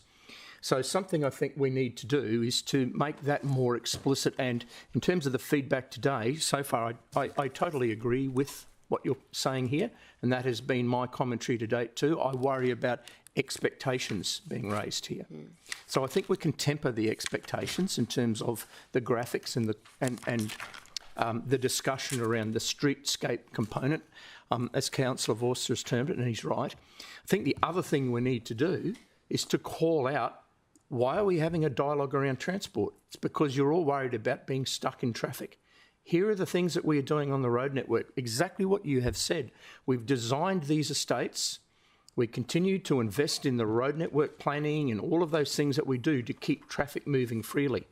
So something I think we need to do is to make that more explicit. And in terms of the feedback today, so far, I totally agree with what you're saying here, and that has been my commentary to date too. I worry about expectations being raised here. So I think we can temper the expectations in terms of the graphics and the discussion around the streetscape component, as Councillor Vorster has termed it, and he's right. I think the other thing we need to do is to call out, why are we having a dialogue around transport? It's because you're all worried about being stuck in traffic. Here are the things that we are doing on the road network, exactly what you have said. We've designed these estates. We continue to invest in the road network planning and all of those things that we do to keep traffic moving freely.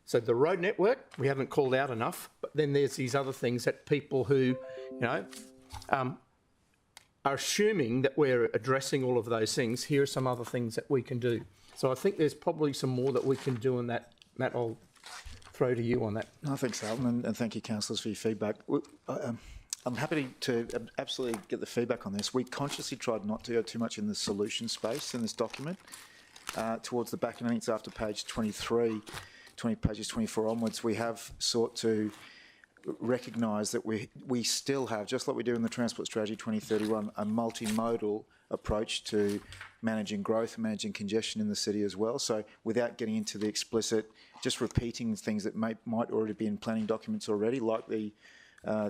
So the road network, we haven't called out enough, but then there's these other things that people who, you know, are assuming that we're addressing all of those things. Here are some other things that we can do. So I think there's probably some more that we can do on that. Matt, I'll throw to you on that. No, thanks, Alan, and thank you, councillors, for your feedback. I'm happy to absolutely get the feedback on this. We consciously tried not to go too much in the solution space in this document. Towards the back, and I think it's after page 23, pages 24 onwards, we have sought to recognise that we still have, just like we do in the Transport Strategy 2031, a multimodal approach to managing growth and managing congestion in the city as well. So without getting into the explicit, just repeating things that might already be in planning documents already, like the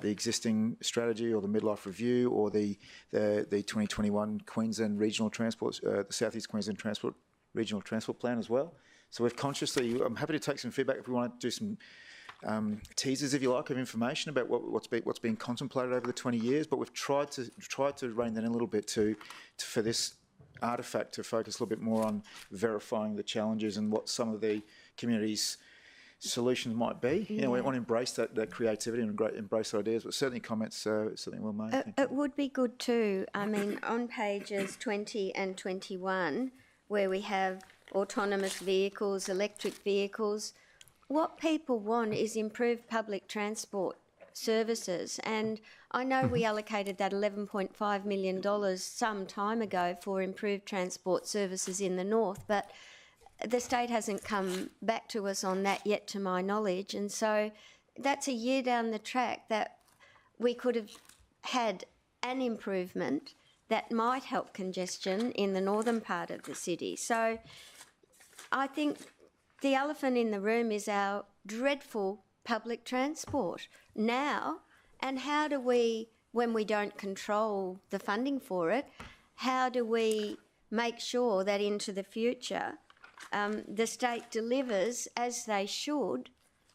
existing strategy or the midlife review or the 2021 Queensland Regional Transport, the South East Queensland Transport Regional Transport Plan as well. So we've consciously, I'm happy to take some feedback if we want to do some teasers, if you like, of information about what's been contemplated over the 20 years. But we've tried to rein that in a little bit for this artefact to focus a little bit more on verifying the challenges and what some of the community's solutions might be. You know, we want to embrace that creativity and embrace ideas, but certainly comments certainly well made. It would be good too. I mean, on pages 20 and 21, where we have autonomous vehicles, electric vehicles, what people want is improved public transport services. And I know we allocated that $11.5 million some time ago for improved transport services in the north, but the state hasn't come back to us on that yet, to my knowledge, and so that's a year down the track that we could have had an improvement that might help congestion in the northern part of the city. So I think the elephant in the room is our dreadful public transport now, and how do we, when we don't control the funding for it, how do we make sure that into the future the state delivers as they should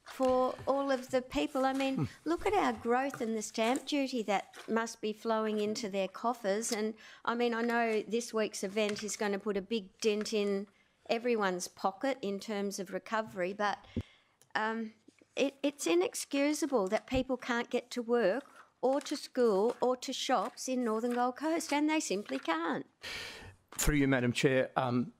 for all of the people? I mean, look at our growth in the stamp duty that must be flowing into their coffers. And I mean, I know this week's event is going to put a big dent in everyone's pocket in terms of recovery, but it's inexcusable that people can't get to work or to school or to shops in Northern Gold Coast, and they simply can't. Through you, Madam Chair,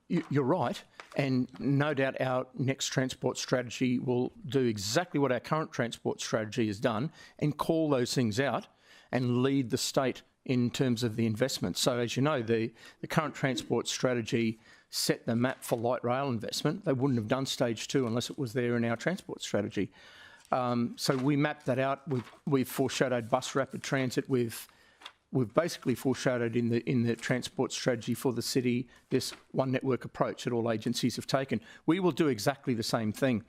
you're right, and no doubt our next transport strategy will do exactly what our current transport strategy has done and call those things out and lead the state in terms of the investment. So, as you know, the current transport strategy set the map for light rail investment. They wouldn't have done stage 2 unless it was there in our transport strategy. So we mapped that out. We've foreshadowed bus rapid transit. We've basically foreshadowed in the transport strategy for the city this one network approach that all agencies have taken. We will do exactly the same thing.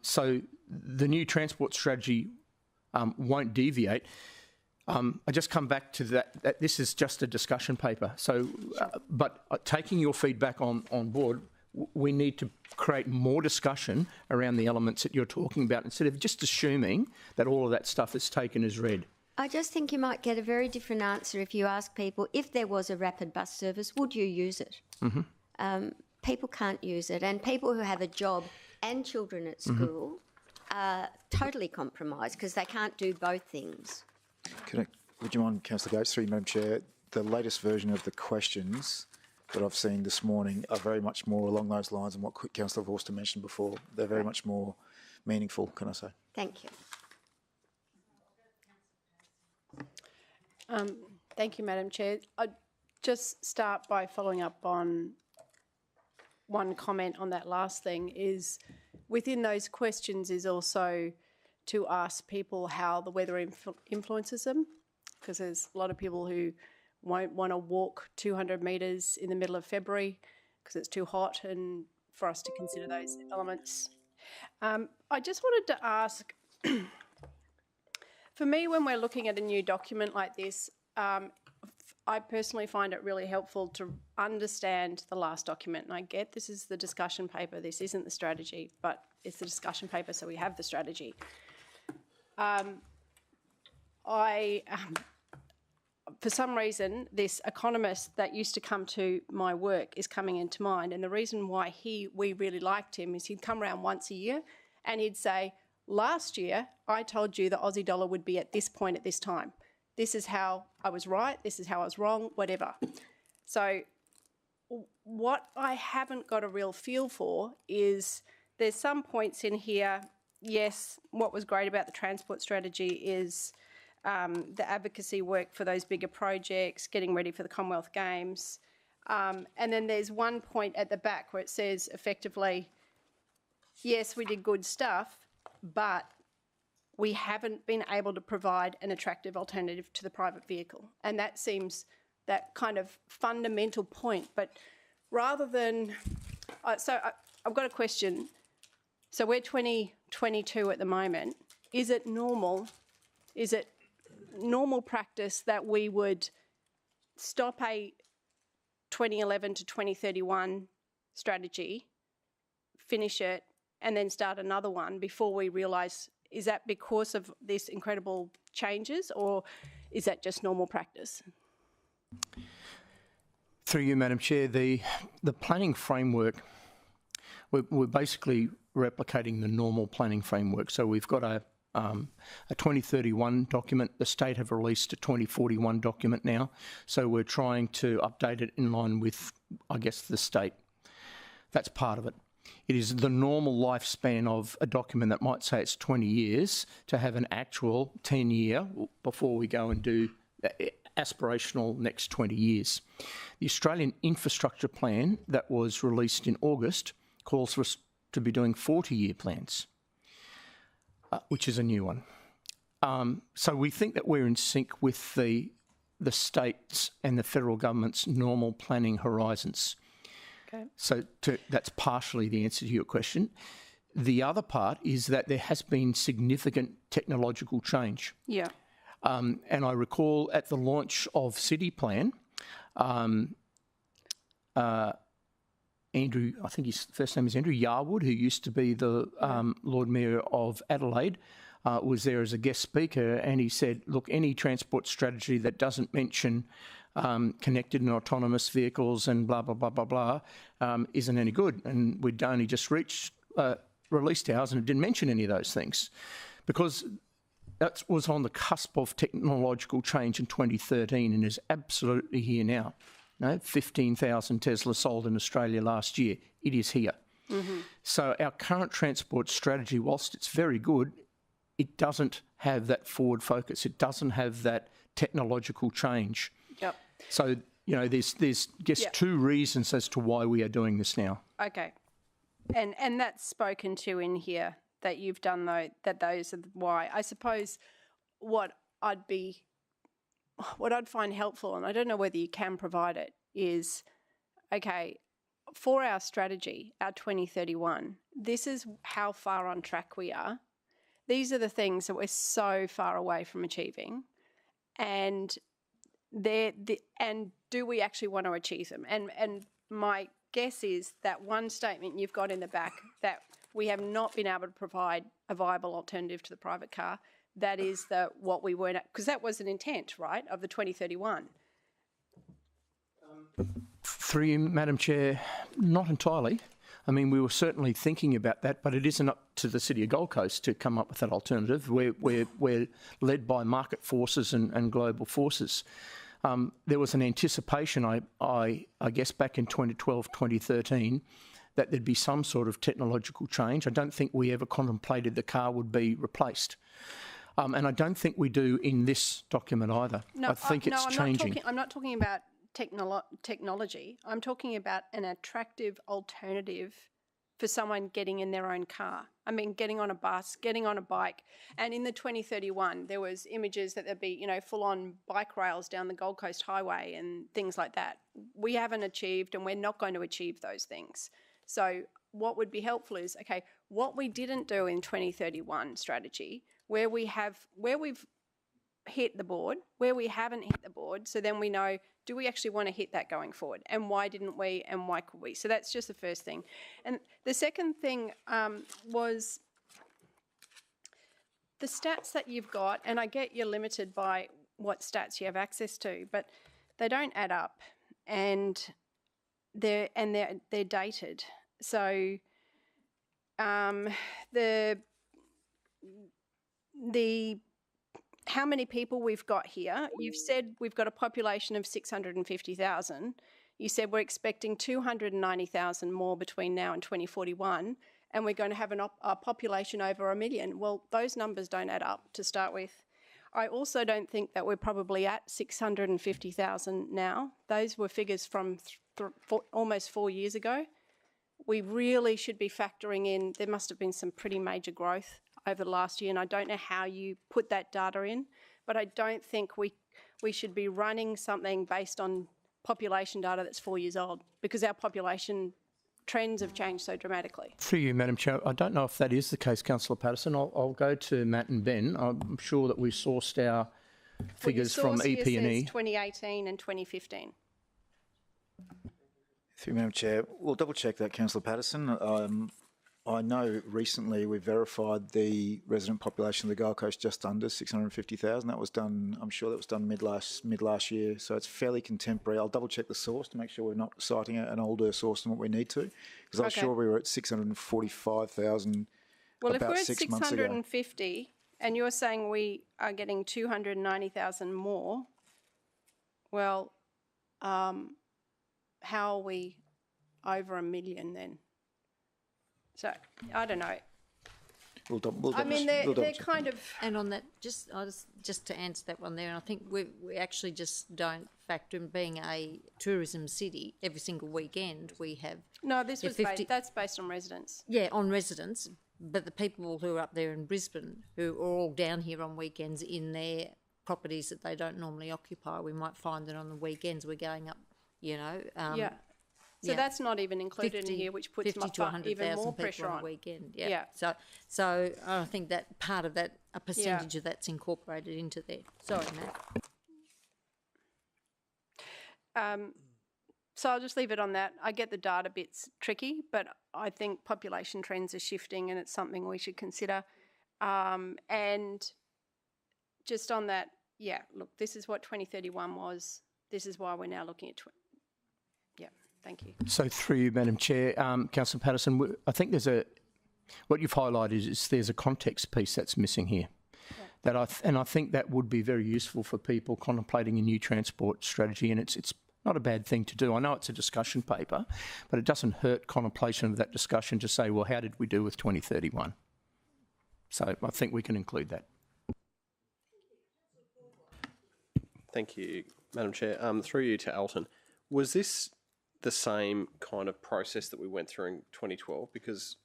So the new transport strategy won't deviate. I just come back to that this is just a discussion paper. So, but taking your feedback on board, we need to create more discussion around the elements that you're talking about instead of just assuming that all of that stuff is taken as read. I just think you might get a very different answer if you ask people, if there was a rapid bus service, would you use it? People can't use it, and people who have a job and children at school are totally compromised because they can't do both things. Would you mind, Councillor Gates, through you, Madam Chair, the latest version of the questions that I've seen this morning are very much more along those lines than what Councillor Vorster mentioned before. They're very much more meaningful, can I say? Thank you. Thank you, Madam Chair. I'd just start by following up on one comment on that last thing. Is within those questions is also to ask people how the weather influences them, because there's a lot of people who won't want to walk 200 metres in the middle of February because it's too hot, and for us to consider those elements. I just wanted to ask, for me, when we're looking at a new document like this, I personally find it really helpful to understand the last document. And I get this is the discussion paper, this isn't the strategy, but it's the discussion paper, so we have the strategy. For some reason, this economist that used to come to my work is coming into mind, and the reason why we really liked him is he'd come around once a year and he'd say, last year I told you the Aussie dollar would be at this point at this time. This is how I was right, this is how I was wrong, whatever. So what I haven't got a real feel for is there's some points in here, yes, what was great about the transport strategy is the advocacy work for those bigger projects, getting ready for the Commonwealth Games. And then there's one point at the back where it says effectively, yes, we did good stuff, but we haven't been able to provide an attractive alternative to the private vehicle. And that seems that kind of fundamental point. But rather than... I've got a question. So we're 2022 at the moment. Is it normal practice that we would stop a 2011 to 2031 strategy, finish it, and then start another one before we realise, is that because of these incredible changes, or is that just normal practice? Through you, Madam Chair, the planning framework, we're basically replicating the normal planning framework. So we've got a 2031 document. The state have released a 2041 document now. So we're trying to update it in line with, I guess, the state. That's part of it. It is the normal lifespan of a document that might say it's 20 years to have an actual 10-year before we go and do aspirational next 20 years. The Australian Infrastructure Plan that was released in August calls for us to be doing 40-year plans, which is a new one. So we think that we're in sync with the states and the federal government's normal planning horizons. Okay. So that's partially the answer to your question. The other part is that there has been significant technological change. Yeah. And I recall at the launch of City Plan, Andrew, I think his first name is Andrew Yarwood, who used to be the Lord Mayor of Adelaide, was there as a guest speaker, and he said, look, any transport strategy that doesn't mention connected and autonomous vehicles and blah, blah, blah, blah, blah, isn't any good. And we'd only just released ours, and it didn't mention any of those things because that was on the cusp of technological change in 2013 and is absolutely here now. 15,000 Tesla sold in Australia last year. It is here. Mm-hmm. So our current transport strategy, whilst it's very good, it doesn't have that forward focus. It doesn't have that technological change. Yep. So, there's two reasons as to why we are doing this now. Okay. And that's spoken to in here, that you've done those are why. I suppose what I'd find helpful, and I don't know whether you can provide it, is, okay, for our strategy, our 2031, this is how far on track we are. These are the things that we're so far away from achieving, and do we actually want to achieve them? And my guess is that one statement you've got in the back, that we have not been able to provide a viable alternative to the private car. That is what we weren't, because that was an intent, right, of the 2031. Through you, Madam Chair, not entirely. I mean, we were certainly thinking about that, but it isn't up to the City of Gold Coast to come up with that alternative. We're led by market forces and global forces. There was an anticipation, I guess, back in 2012, 2013, that there'd be some sort of technological change. I don't think we ever contemplated the car would be replaced. And I don't think we do in this document either. No, I think it's changing. I'm not talking about technology. I'm talking about an attractive alternative for someone getting in their own car. I mean, getting on a bus, getting on a bike. And in the 2031, there was images that there'd be, full-on bike rails down the Gold Coast Highway and things like that. We haven't achieved, and we're not going to achieve those things. So what would be helpful is, okay, what we didn't do in 2031 strategy, where we've hit the board, where we haven't hit the board, so then we know, do we actually want to hit that going forward? And why didn't we, and why could we? So that's just the first thing. And the second thing was the stats that you've got, and I get you're limited by what stats you have access to, but they don't add up, and they're dated. So the how many people we've got here. You've said we've got a population of 650,000. You said we're expecting 290,000 more between now and 2041, and we're going to have a population over 1 million. Well, those numbers don't add up to start with. I also don't think that we're probably at 650,000 now. Those were figures from almost 4 years ago. We really should be factoring in, there must have been some pretty major growth over the last year, and I don't know how you put that data in, but I don't think we should be running something based on population data that's 4 years old, because our population trends have changed so dramatically. Through you, Madam Chair, I don't know if that is the case, Councillor Patterson. I'll go to Matt and Ben. I'm sure that we sourced our figures from EP&E. 2018 and 2015. Through you, Madam Chair, we'll double check that, Councillor Patterson. I know recently we verified the resident population of the Gold Coast just under 650,000. That was done, I'm sure that was done mid last year. So it's fairly contemporary. I'll double check the source to make sure we're not citing an older source than what we need to. Because I'm sure we were at 645,000 well, about if we're at 6 months ago. 650 and you're saying we are getting 290,000 more, well, how are we over 1 million then? So, I don't know. I mean, they're kind of. And on that, just to answer that one there, and I think we actually just don't factor in being a tourism city. Every single weekend we have. No, this was that's based on residents. Yeah, on residents, but the people who are up there in Brisbane, who are all down here on weekends in their properties that they don't normally occupy, we might find that on the weekends we're going up, you know. Yeah. So that's not even included in here, which puts 50 to 100,000 even more people pressure on on. a weekend. Yeah. So I think that part of that, a percentage of that's incorporated into there. Sorry, Matt. So I'll just leave it on that. I get the data bit's tricky, but I think population trends are shifting and it's something we should consider. And just on that, look, this is what 2031 was. This is why we're now looking at thank you. So through you, Madam Chair, Councillor Patterson, I think what you've highlighted is there's a context piece that's missing here. Yeah. I think that would be very useful for people contemplating a new transport strategy, and it's not a bad thing to do. I know it's a discussion paper, but it doesn't hurt contemplation of that discussion to say, well, how did we do with 2031? So I think we can include that. Thank you, Madam Chair. Through you to Alton. Was this the same kind of process that we went through in 2012? Because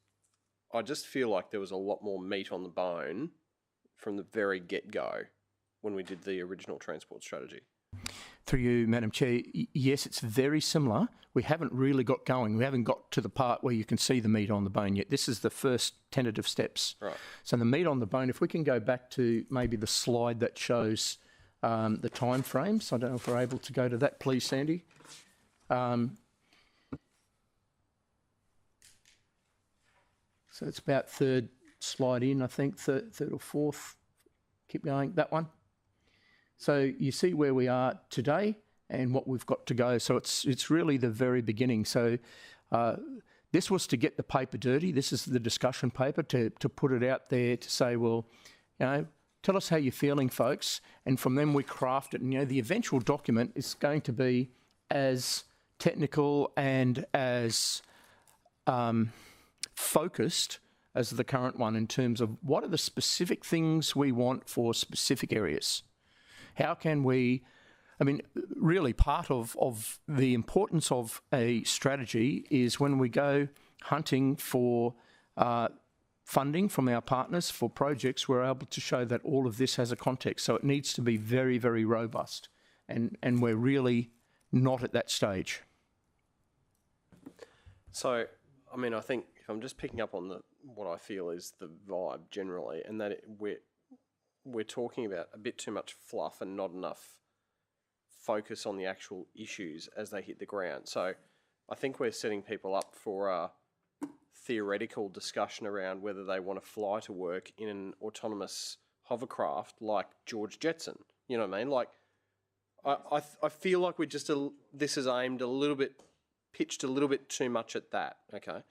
I just feel like there was a lot more meat on the bone from the very get-go when we did the original transport strategy. Through you, Madam Chair, yes, it's very similar. We haven't really got going. We haven't got to the part where you can see the meat on the bone yet. This is the first tentative steps. Right. So the meat on the bone, if we can go back to maybe the slide that shows the time frames. I don't know if we're able to go to that, please, Sandy. So it's about third slide in, I think, third or fourth. Keep going, that one. So you see where we are today and what we've got to go. So it's really the very beginning. So this was to get the paper dirty. This is the discussion paper to put it out there to say, well, you know, tell us how you're feeling, folks. And from then we craft it. And, you know, the eventual document is going to be as technical and as focused as the current one in terms of what are the specific things we want for specific areas. How can we, I mean, really part of the importance of a strategy is when we go hunting for funding from our partners for projects, we're able to show that all of this has a context. So it needs to be very, very robust. And we're really not at that stage. So, I mean, I think if I'm just picking up on what I feel is the vibe generally, and that we're talking about a bit too much fluff and not enough focus on the actual issues as they hit the ground. So I think we're setting people up for a theoretical discussion around whether they want to fly to work in an autonomous hovercraft like George Jetson. You know what I mean? Like, I feel like we're just this is aimed a little bit, pitched a little bit too much at that, okay?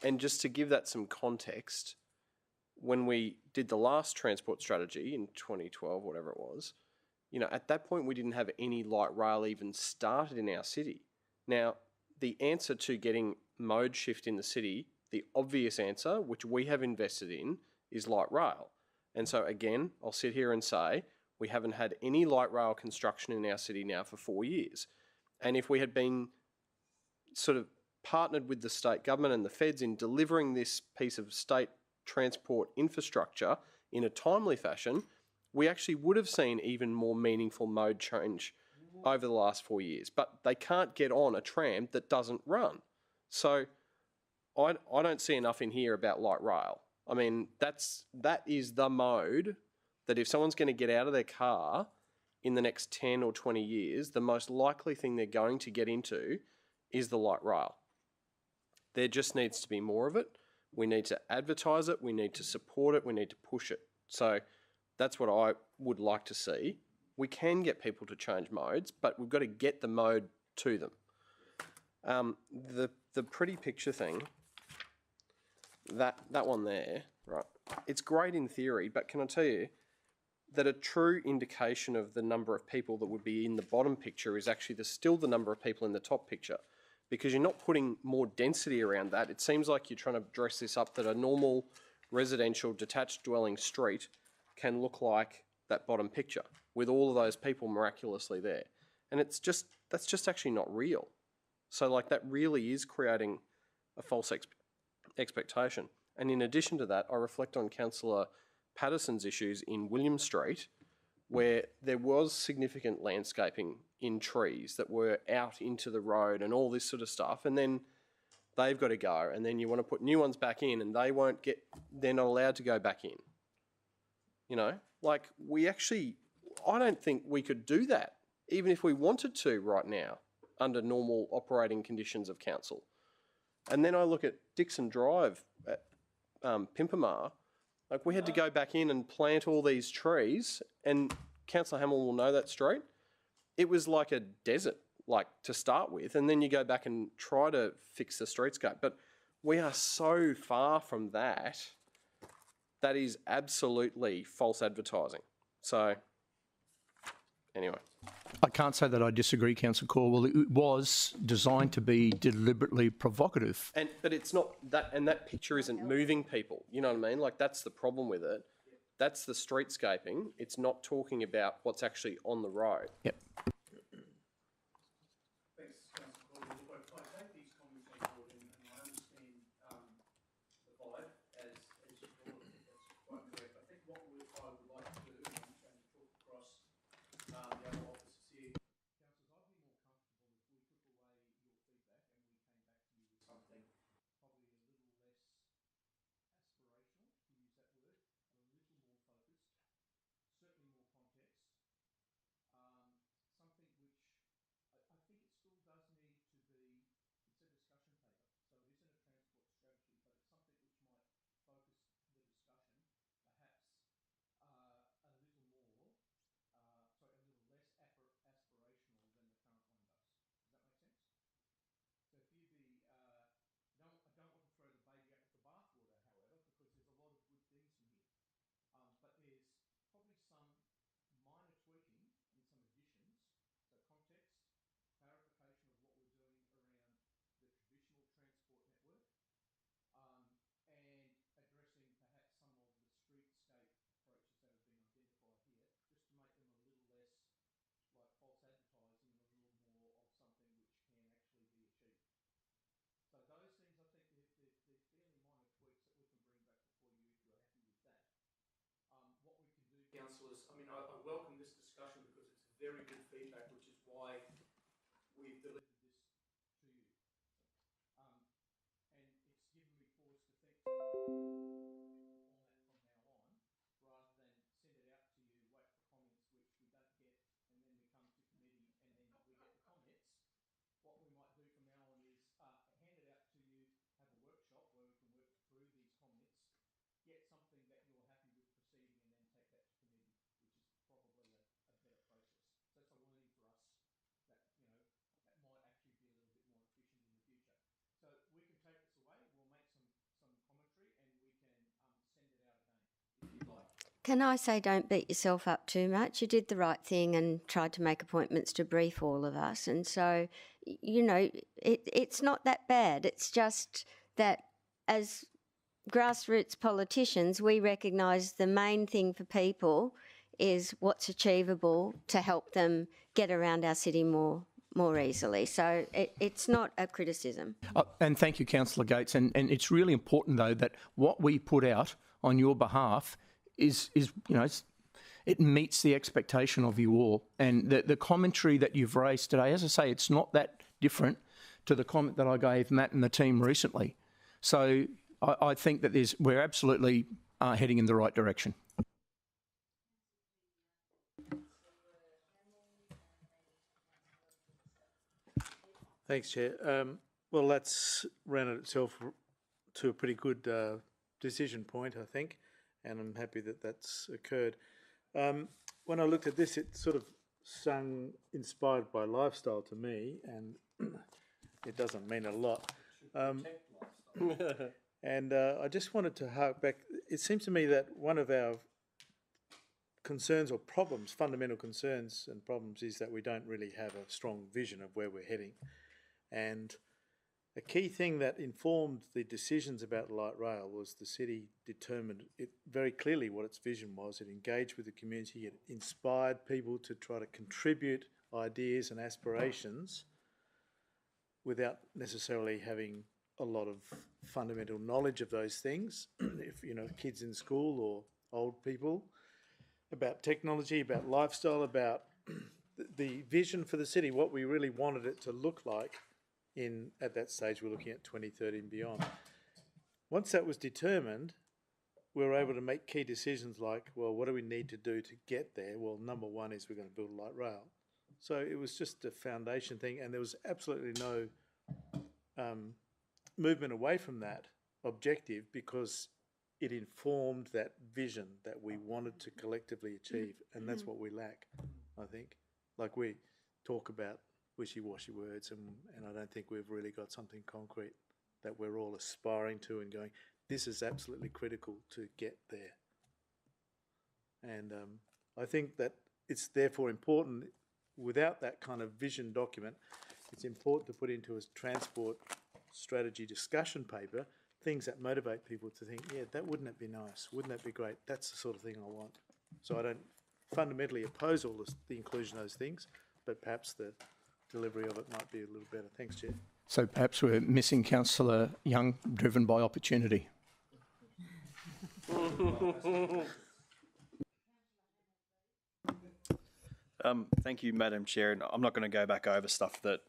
And just to give that some context, when we did the last transport strategy in 2012, whatever it was, you know, at that point we didn't have any light rail even started in our city. Now, the answer to getting mode shift in the city, the obvious answer, which we have invested in, is light rail. And so again, I'll sit here and say, we haven't had any light rail construction in our city now for 4 years. And if we had been sort of partnered with the state government and the feds in delivering this piece of state transport infrastructure in a timely fashion, we actually would have seen even more meaningful mode change over the last 4 years. But they can't get on a tram that doesn't run. So I don't see enough in here about light rail. I mean, that is the mode that if someone's going to get out of their car in the next 10 or 20 years, the most likely thing they're going to get into is the light rail. There just needs to be more of it. We need to advertise it. We need to support it. We need to push it. So that's what I would like to see. We can get people to change modes, but we've got to get the mode to them. The pretty picture thing, that one there, right? It's great in theory, but can I tell you that a true indication of the number of people that would be in the bottom picture is actually still the number of people in the top picture, because you're not putting more density around that. It seems like you're trying to dress this up that a normal residential detached dwelling street can look like that bottom picture with all of those people miraculously there. And it's just, that's just actually not real. So like that really is creating a false expectation. And in addition to that, I reflect on Councillor Patterson's issues in William Street, where there was significant landscaping in trees that were out into the road and all this sort of stuff. And then they've got to go, and then you want to put new ones back in and they're not allowed to go back in. You know, like I don't think we could do that, even if we wanted to right now, under normal operating conditions of council. And then I look at Dixon Drive at Pimpamar, like we had to go back in and plant all these trees, and Councillor Hamill will know that street. It was like a desert, like to start with, and then you go back and try to fix the streetscape. But we are so far from that. That is absolutely false advertising. So, anyway. I can't say that I disagree, Councillor Caldwell. It was designed to be deliberately provocative. But it's not that, and that picture isn't moving people. You know what I mean? Like that's the problem with it. That's the streetscaping. It's not talking about what's actually on the road. Yep. Thanks, Councillor Caldwell. I take these comments on board and I understand the vibe as you call it. That's quite correct. I think what I would like to do, and talk across the other officers here, councillors, I'd be more comfortable if we took away your feedback and we came back to you with something probably a little less aspirational, to use that word, a little more focused, certainly more context, something which I think it still does need to be, it's a discussion paper, so it isn't a transport strategy, but it's something which might focus the discussion perhaps a little more, a little less aspirational than the current one does. Does that make sense? So if you be, I don't want to throw the baby out with the bathwater, however, because there's a lot of good things in here. But there's probably some minor tweaking and some additions. So context, clarification of what we're doing around the traditional transport network, and addressing perhaps some of the streetscape approaches that have been identified here, just to make them a little less like false advertising and a little more of something which can actually be achieved. So those things, I think they're fairly minor tweaks that we can bring back before you if you're happy with that. What we can do, councillors, I mean, I welcome this discussion because it's very good feedback, which is why we've delivered this to you. And it's given me pause to think on that from now on, rather than send it out to you, wait for comments which we don't get, and then we come to committee and then we get the comments. What we might do from now on is hand it out to you, have a workshop where we can work through these comments, get something that you're happy with proceeding, and then take that to committee, which is probably a better process. So it's a learning for us that, you know, that might actually be a little bit more efficient in the future. So we can take this away, we'll make some commentary, and we can send it out again if you'd like. Can I say, don't beat yourself up too much? You did the right thing and tried to make appointments to brief all of us. And so, you know, it's not that bad. It's just that as grassroots politicians, we recognise the main thing for people is what's achievable to help them get around our city more easily. So it's not a criticism. And thank you, Councillor Gates. And it's really important, though, that what we put out on your behalf is you know, it meets the expectation of you all. And the commentary that you've raised today, as I say, it's not that different to the comment that I gave Matt and the team recently. So I think that we're absolutely heading in the right direction. Thanks, Chair. Well, that's rounded itself to a pretty good decision point, I think, and I'm happy that that's occurred. When I looked at this, it sort of sung inspired by lifestyle to me, and it doesn't mean a lot. And I just wanted to hark back. It seems to me that one of our concerns or problems, fundamental concerns and problems, is that we don't really have a strong vision of where we're heading. And a key thing that informed the decisions about light rail was the city determined it very clearly what its vision was. It engaged with the community, it inspired people to try to contribute ideas and aspirations without necessarily having a lot of fundamental knowledge of those things. If, you know, kids in school or old people, about technology, about lifestyle, about the vision for the city, what we really wanted it to look like at that stage, we're looking at 2030 and beyond. Once that was determined, we were able to make key decisions like, well, what do we need to do to get there? Well, number one is we're going to build a light rail. So it was just a foundation thing, and there was absolutely no movement away from that objective because it informed that vision that we wanted to collectively achieve, and that's what we lack, I think. Like, we talk about wishy-washy words, and I don't think we've really got something concrete that we're all aspiring to and going, this is absolutely critical to get there. And I think that it's therefore important, without that kind of vision document, it's important to put into a transport strategy discussion paper things that motivate people to think, yeah, wouldn't it be nice? Wouldn't that be great? That's the sort of thing I want. So I don't fundamentally oppose all the inclusion of those things, but perhaps the delivery of it might be a little better. Thanks, Chair. So perhaps we're missing Councillor Young, driven by opportunity. Thank you, Madam Chair. And I'm not going to go back over stuff that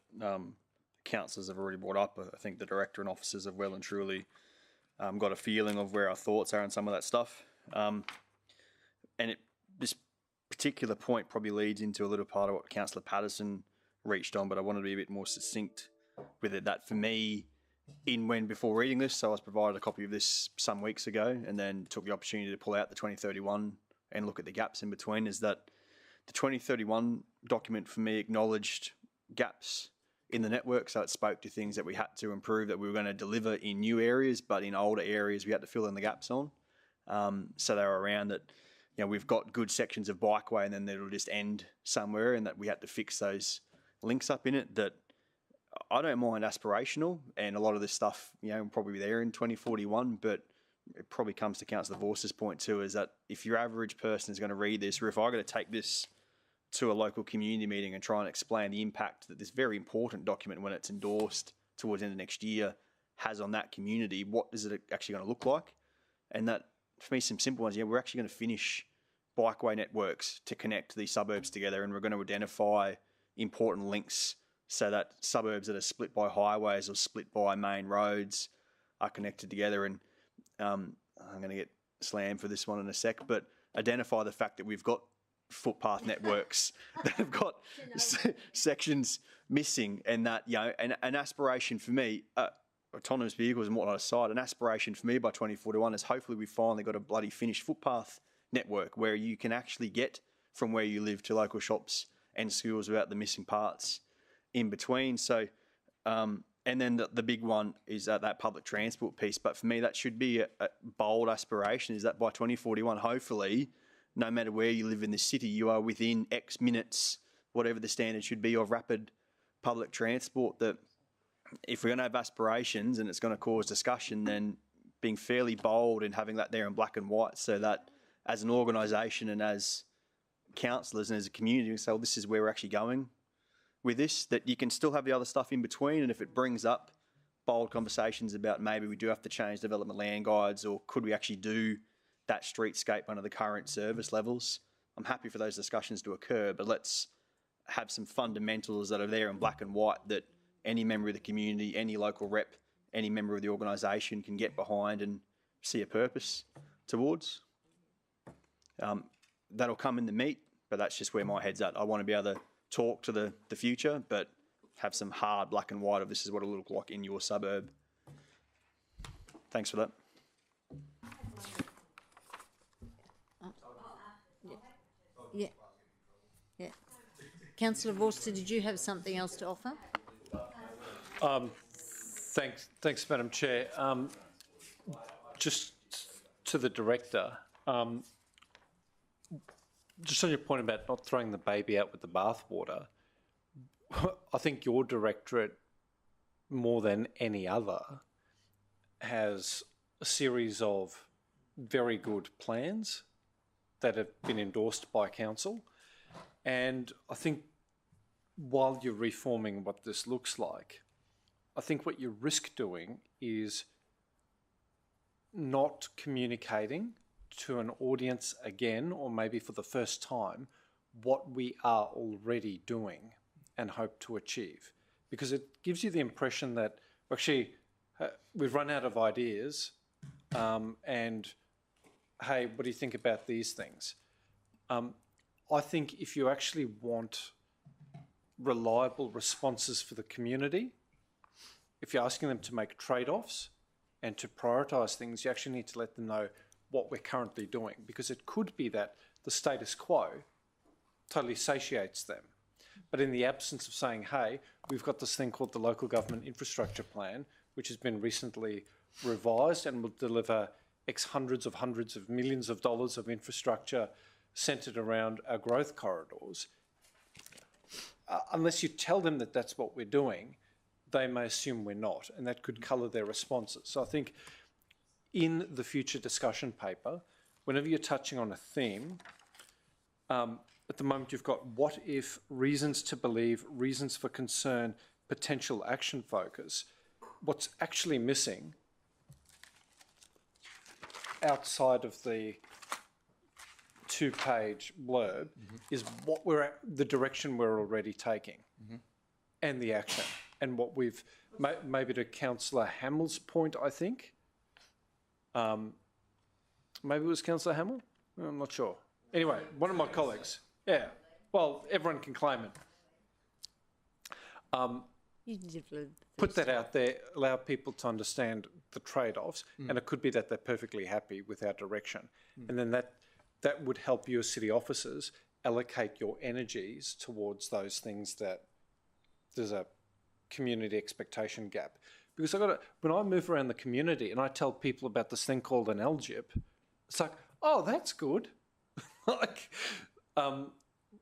councillors have already brought up. I think the director and officers have well and truly got a feeling of where our thoughts are and some of that stuff. This particular point probably leads into a little part of what Councillor Patterson reached on, but I wanted to be a bit more succinct with it. That for me, before reading this, so I was provided a copy of this some weeks ago and then took the opportunity to pull out the 2031 and look at the gaps in between, is that the 2031 document for me acknowledged gaps in the network, so it spoke to things that we had to improve, that we were going to deliver in new areas, but in older areas we had to fill in the gaps on. So they were around that, you know, we've got good sections of bikeway and then it'll just end somewhere, and that we had to fix those links up in it. That I don't mind aspirational, and a lot of this stuff, you know, will probably be there in 2041, but it probably comes to Councillor Vorster's point too, is that if your average person is going to read this, or if I'm going to take this to a local community meeting and try and explain the impact that this very important document, when it's endorsed towards the end of next year, has on that community, what is it actually going to look like? And that, for me, some simple ones. Yeah, we're actually going to finish bikeway networks to connect these suburbs together, and we're going to identify important links so that suburbs that are split by highways or split by main roads are connected together. And I'm going to get slammed for this one in a sec, but identify the fact that we've got footpath networks that have got sections missing, and that, you know, an aspiration for me, autonomous vehicles and whatnot aside, an aspiration for me by 2041 is hopefully we finally got a bloody finished footpath network where you can actually get from where you live to local shops and schools without the missing parts in between. So, and then the big one is that public transport piece. But for me, that should be a bold aspiration, is that by 2041, hopefully, no matter where you live in the city, you are within X minutes, whatever the standard should be, of rapid public transport. That if we're going to have aspirations and it's going to cause discussion, then being fairly bold and having that there in black and white, so that as an organisation and as councillors and as a community, we say, well, this is where we're actually going with this, that you can still have the other stuff in between. And if it brings up bold conversations about maybe we do have to change development land guides, or could we actually do that streetscape under the current service levels, I'm happy for those discussions to occur, but let's have some fundamentals that are there in black and white that any member of the community, any local rep, any member of the organisation can get behind and see a purpose towards. That'll come in the meat, but that's just where my head's at. I want to be able to talk to the future, but have some hard black and white of this is what it'll look like in your suburb. Thanks for that. Yeah. Councillor Vorster, did you have something else to offer? Thanks, Madam Chair. Just to the director, just on your point about not throwing the baby out with the bathwater, I think your directorate more than any other, has a series of very good plans that have been endorsed by council. And I think while you're reforming what this looks like, I think what you risk doing is not communicating to an audience again, or maybe for the first time, what we are already doing and hope to achieve. Because it gives you the impression that actually we've run out of ideas and hey, what do you think about these things? I think if you actually want reliable responses for the community, if you're asking them to make trade-offs and to prioritise things, you actually need to let them know what we're currently doing, because it could be that the status quo totally satiates them. But in the absence of saying, hey, we've got this thing called the Local Government Infrastructure Plan, which has been recently revised and will deliver X hundreds of millions of dollars of infrastructure centred around our growth corridors. Unless you tell them that that's what we're doing, they may assume we're not, and that could colour their responses. So I think in the future discussion paper, whenever you're touching on a theme, at the moment you've got what if, reasons to believe, reasons for concern, potential action focus. What's actually missing outside of the two-page blurb is what the direction we're already taking and the action. And what we've, maybe to Councillor Hamill's point, I think, maybe it was Councillor Hamill? I'm not sure. Anyway, one of my colleagues. Yeah, well, everyone can claim it. Put that out there, allow people to understand the trade-offs, and it could be that they're perfectly happy with our direction. And then that would help you as city officers allocate your energies towards those things that there's a community expectation gap. Because when I move around the community and I tell people about this thing called an LGIP, it's like, oh, that's good.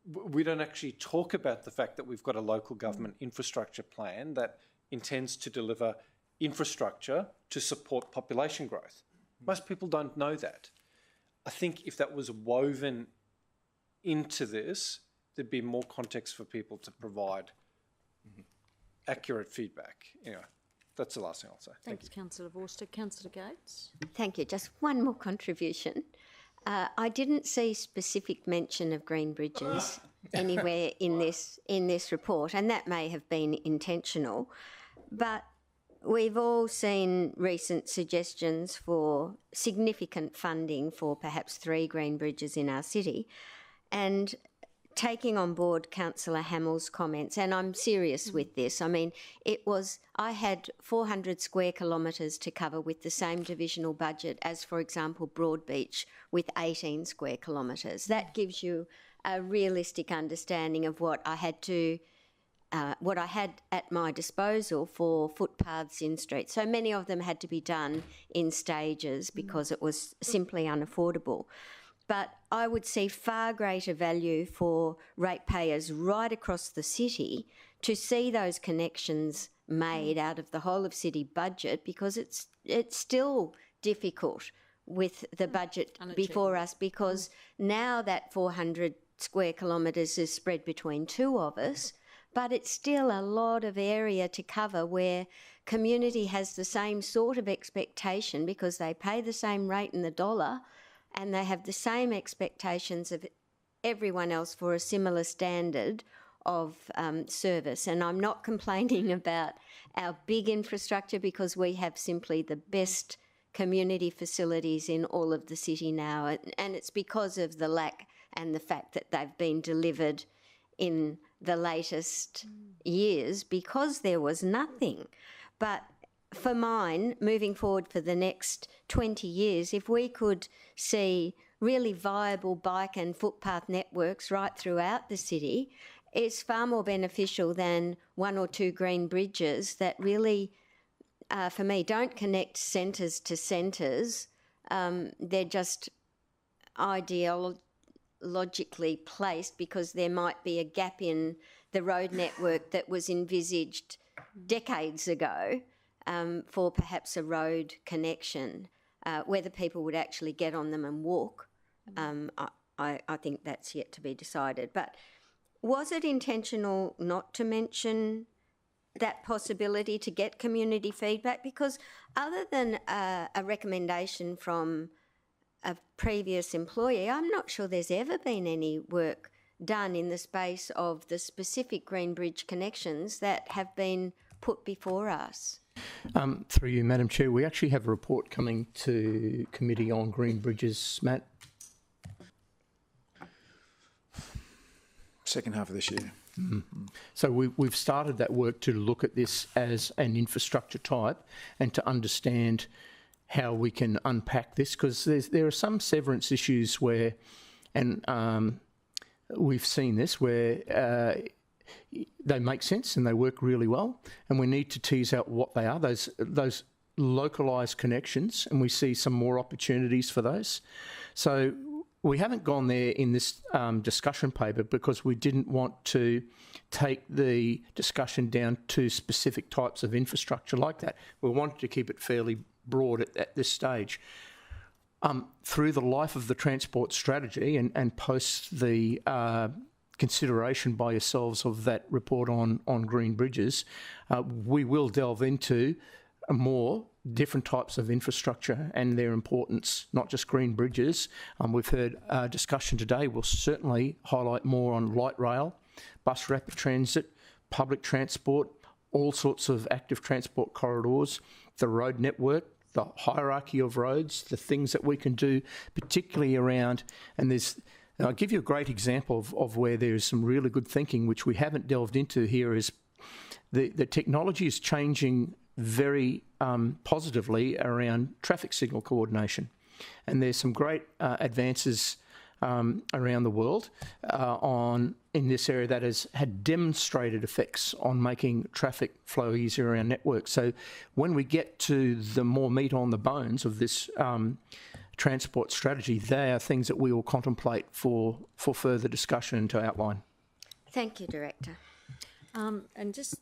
We don't actually talk about the fact that we've got a local government infrastructure plan that intends to deliver infrastructure to support population growth. Most people don't know that. I think if that was woven into this, there'd be more context for people to provide accurate feedback. Anyway, that's the last thing I'll say. Thanks, Councillor Vorster. Councillor Gates? Thank you. Just one more contribution. I didn't see specific mention of green bridges anywhere in this report, and that may have been intentional. But we've all seen recent suggestions for significant funding for perhaps 3 green bridges in our city, and taking on board Councillor Hamill's comments, and I'm serious with this. I mean, I had 400 square kilometres to cover with the same divisional budget as, for example, Broadbeach with 18 square kilometres. That gives you a realistic understanding of what I had at my disposal for footpaths in streets. So many of them had to be done in stages because it was simply unaffordable. But I would see far greater value for ratepayers right across the city to see those connections made out of the whole of city budget, because it's still difficult with the budget before us, because now that 400 square kilometres is spread between 2 of us, but it's still a lot of area to cover where community has the same sort of expectation because they pay the same rate in the dollar, and they have the same expectations of everyone else for a similar standard of service. And I'm not complaining about our big infrastructure, because we have simply the best community facilities in all of the city now, and it's because of the lack and the fact that they've been delivered in the latest years, because there was nothing. But for mine, moving forward for the next 20 years, if we could see really viable bike and footpath networks right throughout the city, it's far more beneficial than 1 or 2 green bridges that really, for me, don't connect centres to centres. They're just ideologically placed because there might be a gap in the road network that was envisaged decades ago for perhaps a road connection. Whether people would actually get on them and walk, I think that's yet to be decided. But was it intentional not to mention that possibility to get community feedback? Because other than a recommendation from a previous employee, I'm not sure there's ever been any work done in the space of the specific Green Bridge connections that have been put before us. Through you, Madam Chair, we actually have a report coming to committee on green bridges, Matt. Second half of this year. So we've started that work to look at this as an infrastructure type and to understand how we can unpack this, because there are some severance issues where, and we've seen this, where they make sense and they work really well, and we need to tease out what they are, those localised connections, and we see some more opportunities for those. So we haven't gone there in this discussion paper because we didn't want to take the discussion down to specific types of infrastructure like that. We wanted to keep it fairly broad at this stage. Through the life of the transport strategy and post the consideration by yourselves of that report on green bridges, we will delve into more different types of infrastructure and their importance, not just green bridges. We've heard discussion today. We'll certainly highlight more on light rail, bus rapid transit, public transport, all sorts of active transport corridors, the road network, the hierarchy of roads, the things that we can do, particularly around, and I'll give you a great example of where there is some really good thinking, which we haven't delved into here, is the technology is changing very positively around traffic signal coordination. And there's some great advances around the world in this area that has had demonstrated effects on making traffic flow easier around networks. So when we get to the more meat on the bones of this transport strategy, they are things that we will contemplate for further discussion to outline. Thank you, Director. And just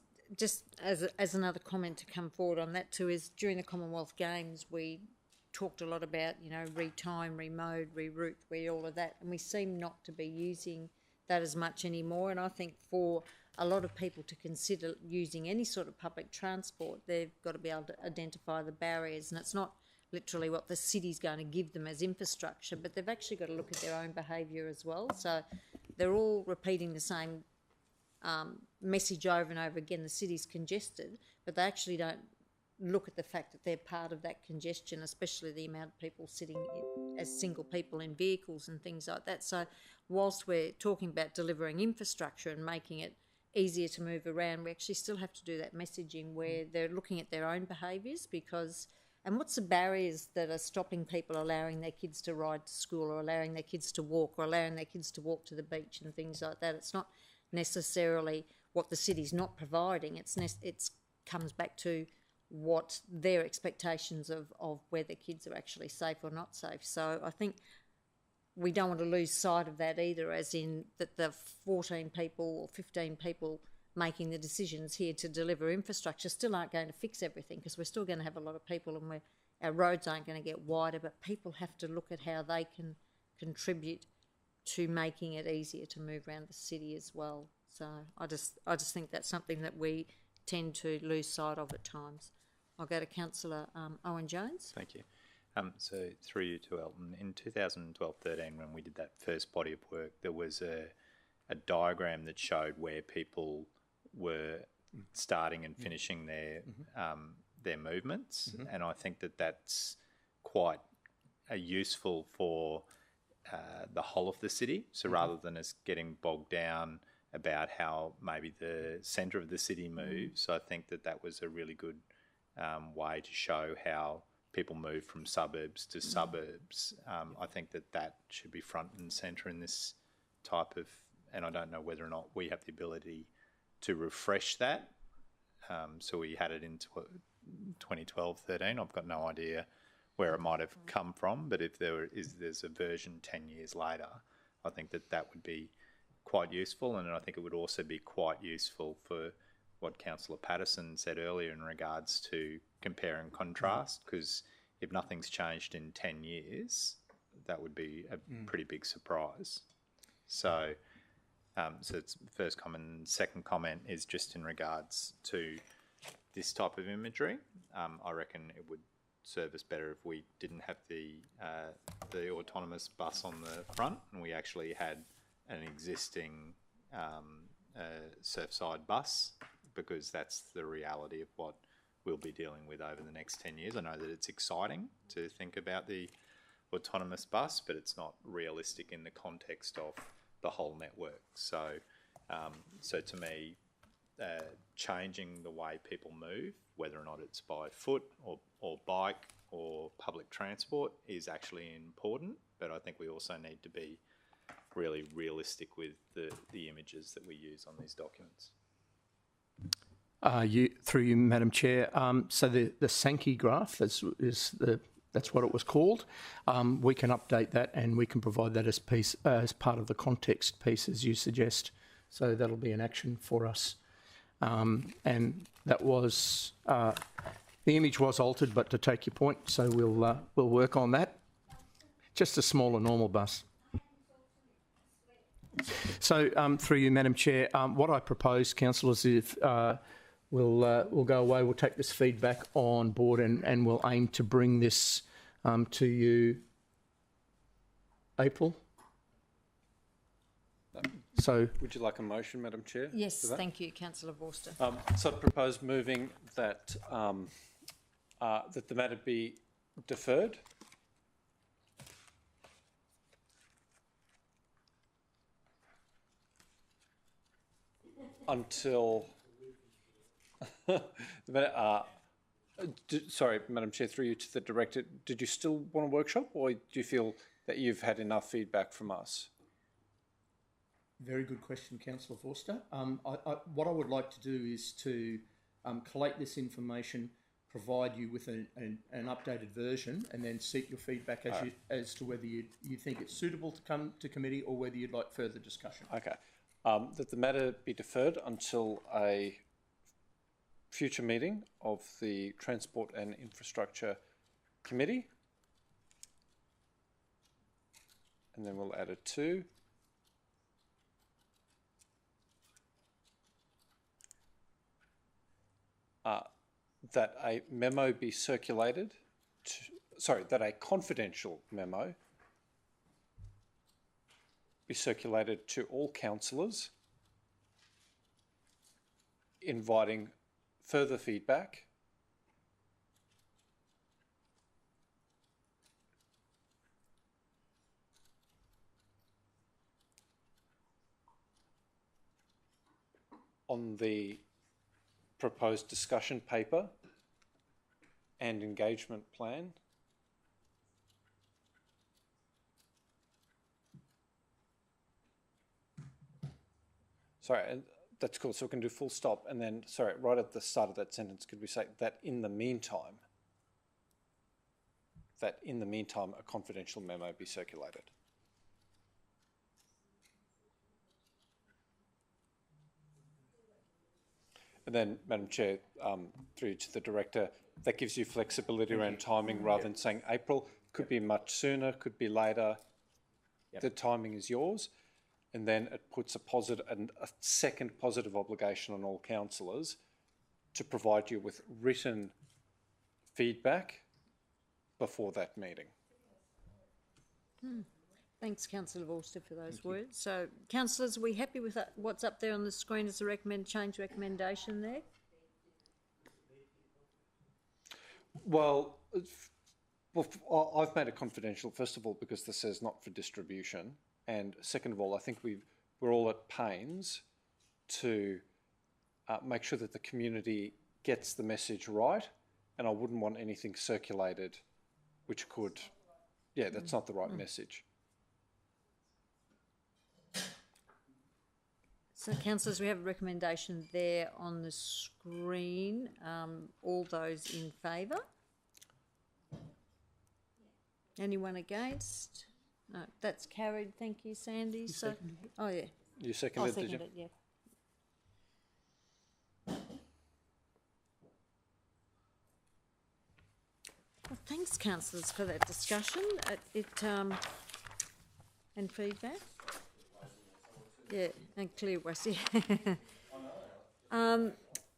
as another comment to come forward on that too, is during the Commonwealth Games we talked a lot about, retime, remode, reroute, all of that, and we seem not to be using that as much anymore. And I think for a lot of people to consider using any sort of public transport, they've got to be able to identify the barriers, and it's not literally what the city's going to give them as infrastructure, but they've actually got to look at their own behaviour as well. So they're all repeating the same message over and over again: the city's congested, but they actually don't look at the fact that they're part of that congestion, especially the amount of people sitting as single people in vehicles and things like that. So whilst we're talking about delivering infrastructure and making it easier to move around, we actually still have to do that messaging where they're looking at their own behaviours, and what's the barriers that are stopping people allowing their kids to ride to school, or allowing their kids to walk, or allowing their kids to walk to the beach and things like that. It's not necessarily what the city's not providing. It comes back to what their expectations of whether kids are actually safe or not safe. So I think we don't want to lose sight of that either, as in that the 14 people or 15 people making the decisions here to deliver infrastructure still aren't going to fix everything, because we're still going to have a lot of people, and our roads aren't going to get wider, but people have to look at how they can contribute to making it easier to move around the city as well. So I just think that's something that we tend to lose sight of at times. I'll go to Councillor Owen Jones. Thank you. So through you to Elton, in 2012-13, when we did that first body of work, there was a diagram that showed where people were starting and finishing their movements, and I think that's quite useful for the whole of the city. So rather than us getting bogged down about how maybe the centre of the city moves, I think that was a really good way to show how people move from suburbs to suburbs. I think that should be front and centre in this type of, and I don't know whether or not we have the ability to refresh that. So we had it in 2012-13. I've got no idea where it might have come from, but if there's a version 10 years later, I think that would be quite useful, and I think it would also be quite useful for what Councillor Patterson said earlier in regards to compare and contrast, because if nothing's changed in 10 years, that would be a pretty big surprise. So, so it's first comment. Second comment is just in regards to this type of imagery. I reckon it would serve us better if we didn't have the autonomous bus on the front and we actually had an existing Surfside bus, because that's the reality of what we'll be dealing with over the next 10 years. I know that it's exciting to think about the autonomous bus, but it's not realistic in the context of the whole network. So, so to me, changing the way people move, whether or not it's by foot or bike or public transport, is actually important. But I think we also need to be really realistic with the images that we use on these documents. Through you, Madam Chair. So the Sankey graph, that's what it was called. We can update that and we can provide that as part of the context piece, as you suggest. So that'll be an action for us. And that was the image was altered, but to take your point, so we'll work on that. Just a smaller normal bus. So through you, Madam Chair, what I propose, councillors, if we'll go away, we'll take this feedback on board and we'll aim to bring this to you April. So, would you like a motion, Madam Chair? Yes, thank you, Councillor Vorster. So I'd propose moving that that the matter be deferred until sorry, Madam Chair, through you to the Director, did you still want a workshop, or do you feel that you've had enough feedback from us? Very good question, Councillor Forster. What I would like to do is to collate this information, provide you with an updated version, and then seek your feedback as to whether you think it's suitable to come to committee or whether you'd like further discussion. Okay. That the matter be deferred until a future meeting of the Transport and Infrastructure Committee. And then we'll add a 2. That a memo be circulated, that a confidential memo be circulated to all councillors, inviting further feedback on the proposed discussion paper and engagement plan. Sorry, and that's cool. So we can do full stop. And then, sorry, right at the start of that sentence, could we say that in the meantime, a confidential memo be circulated? And then, Madam Chair, through you to the Director, that gives you flexibility around timing rather than saying April. Could be much sooner, could be later. The timing is yours. And then it puts a second positive obligation on all councillors to provide you with written feedback before that meeting. Thanks, Councillor Vorster, for those words. So, councillors, are we happy with that? What's up there on the screen as a change recommendation there? Well, I've made it confidential, first of all, because this says not for distribution. And second of all, I think we're all at pains to make sure that the community gets the message right. And I wouldn't want anything circulated which could, that's not the right message. So, councillors, we have a recommendation there on the screen. All those in favour? Anyone against? No, that's carried. Thank you, Sandy. So, oh yeah. You seconded, did you? Yeah. Well, thanks, councillors, for that discussion. And feedback. Yeah, and clear was, yeah.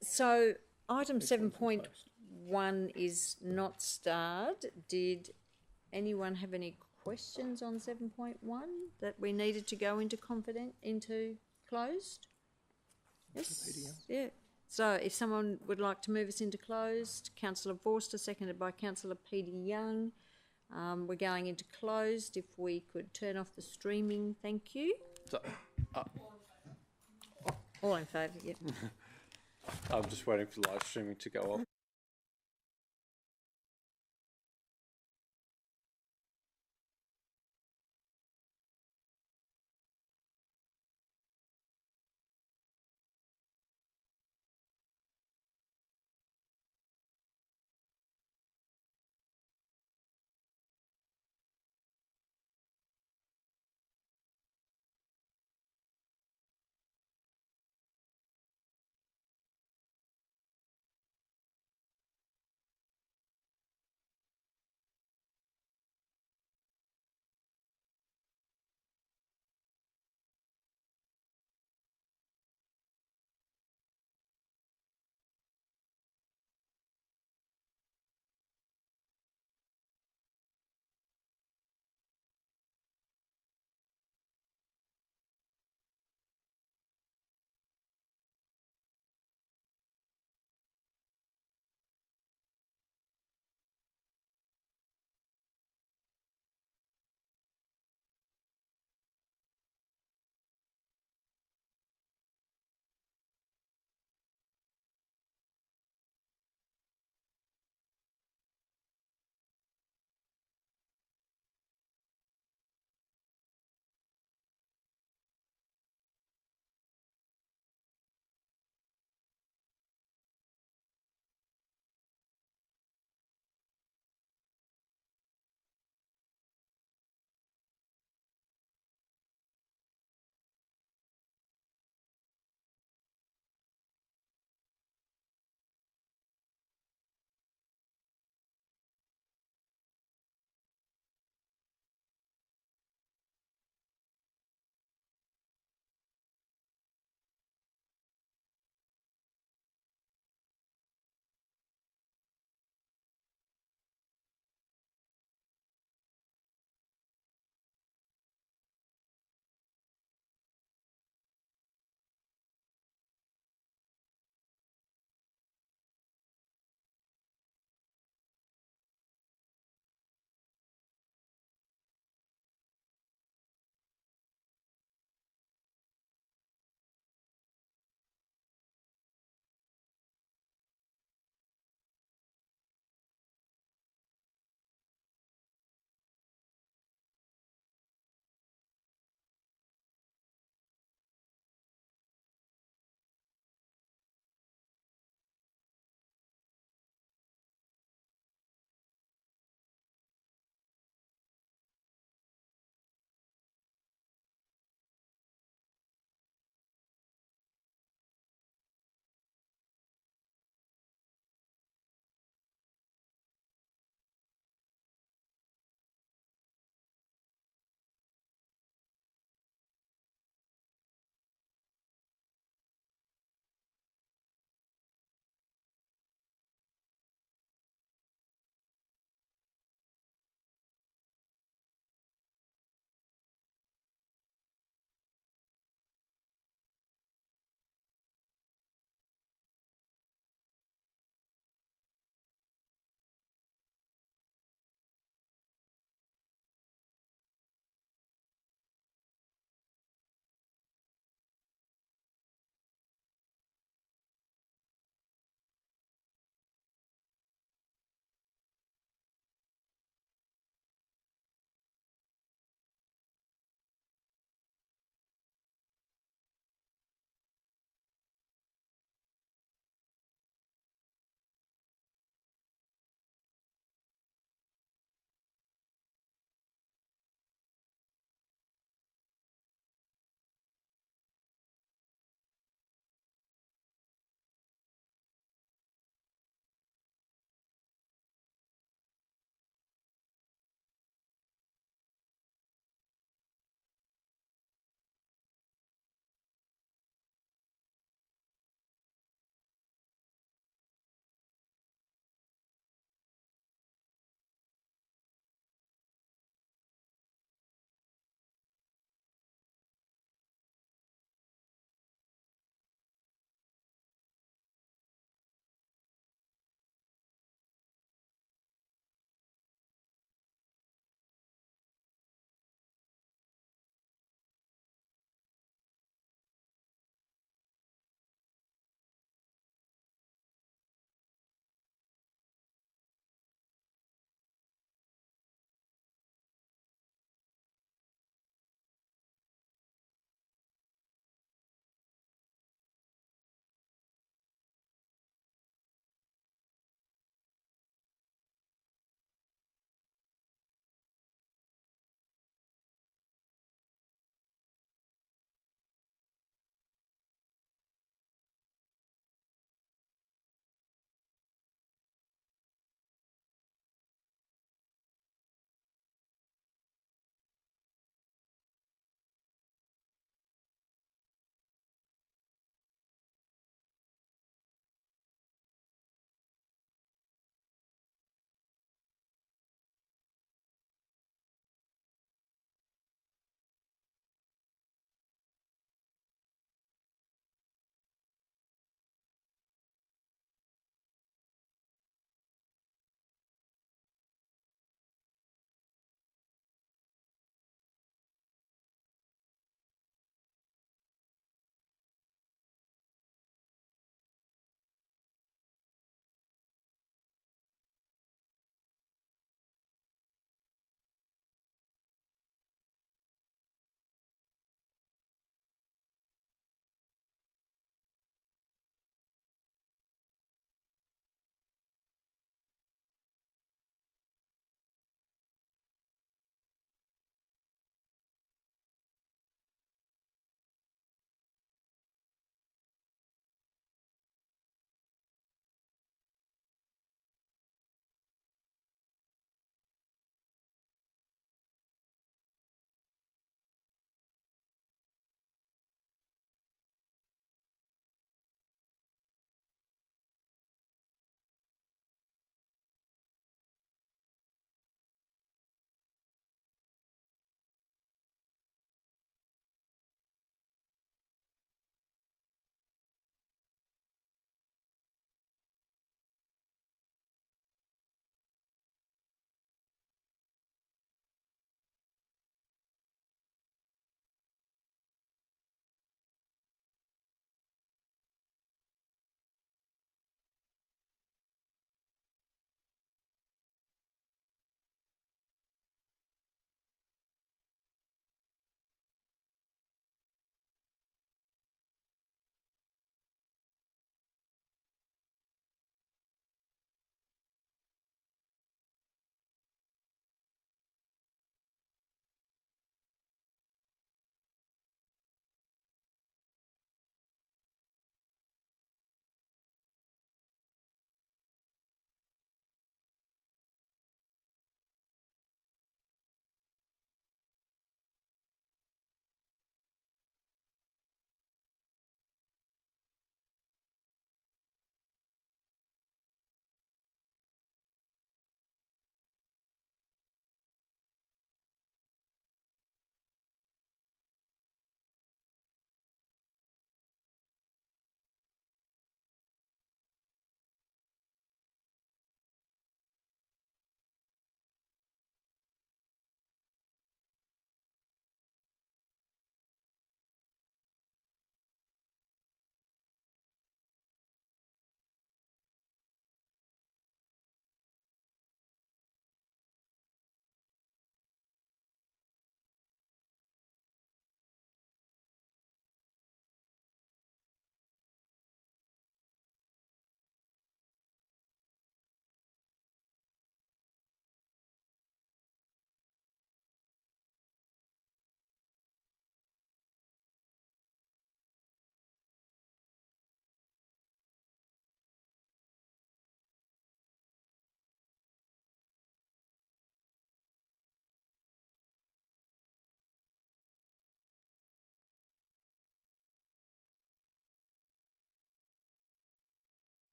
So item 7.1 is not starred. Did anyone have any questions on 7.1 that we needed to go into into closed? Yes. Yeah. So if someone would like to move us into closed, Councillor Vorster, seconded by Councillor Peter Young. We're going into closed. If we could turn off the streaming, thank you. So, All in favour, yeah. I'm just waiting for live streaming to go off.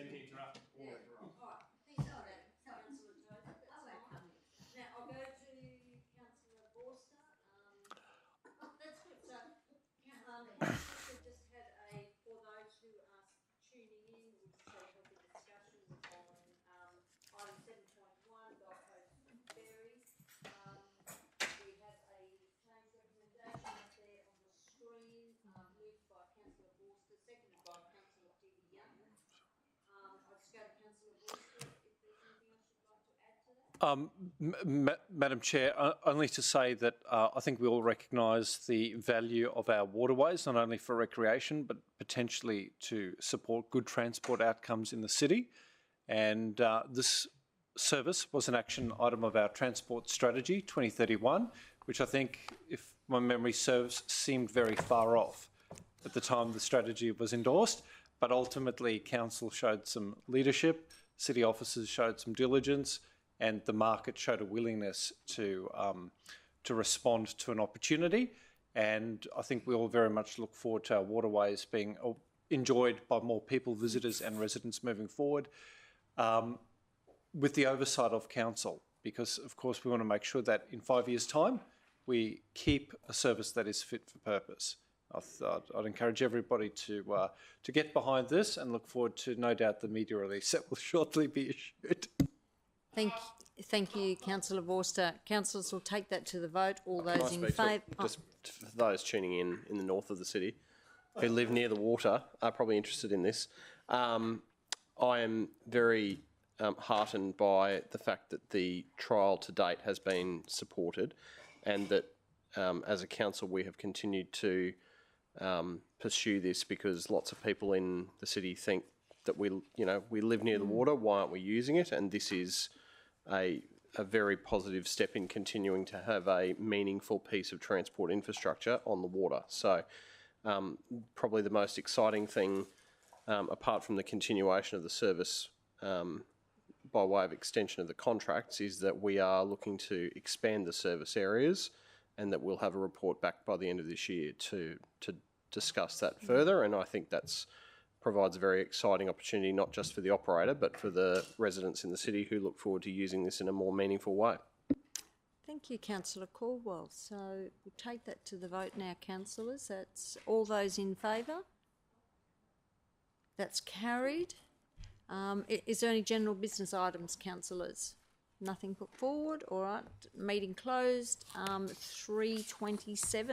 to interrupt or interrupt. Councillor Tozer, that's fine. Now, I'll go to Councillor Forster. That's good. So, we've just had for those who are tuning in, we've just had a discussion on item 7.1, Gold Coast ferries. We have a change recommendation up there on the screen, moved by Councillor Forster, seconded by Councillor Dee Young. I'll just go to Councillor Forster if there's anything else you'd like to add to that. Madam Chair, only to say that I think we all recognise the value of our waterways, not only for recreation, but potentially to support good transport outcomes in the city. And this service was an action item of our Transport Strategy 2031, which I think, if my memory serves, seemed very far off at the time the strategy was endorsed. But ultimately, Council showed some leadership, city officers showed some diligence, and the market showed a willingness to respond to an opportunity. And I think we all very much look forward to our waterways being enjoyed by more people, visitors and residents moving forward, with the oversight of Council, because of course we want to make sure that in 5 years' time we keep a service that is fit for purpose. I'd encourage everybody to get behind this and look forward to, no doubt, the media release that will shortly be issued. Thank you, Councillor Forster. Councillors will take that to the vote. All those in favour. Just for those tuning in the north of the city who live near the water are probably interested in this. I am very heartened by the fact that the trial to date has been supported, and that as a council we have continued to pursue this, because lots of people in the city think that we live near the water. Why aren't we using it? And this is a very positive step in continuing to have a meaningful piece of transport infrastructure on the water. So probably the most exciting thing, apart from the continuation of the service by way of extension of the contracts, is that we are looking to expand the service areas, and that we'll have a report back by the end of this year to discuss that further. And I think that's provides a very exciting opportunity, not just for the operator, but for the residents in the city who look forward to using this in a more meaningful way. Thank you, Councillor Caldwell. So we'll take that to the vote now, councillors. That's all those in favour. That's carried. Is there any general business items, councillors? Nothing put forward. All right. Meeting closed. 3:27.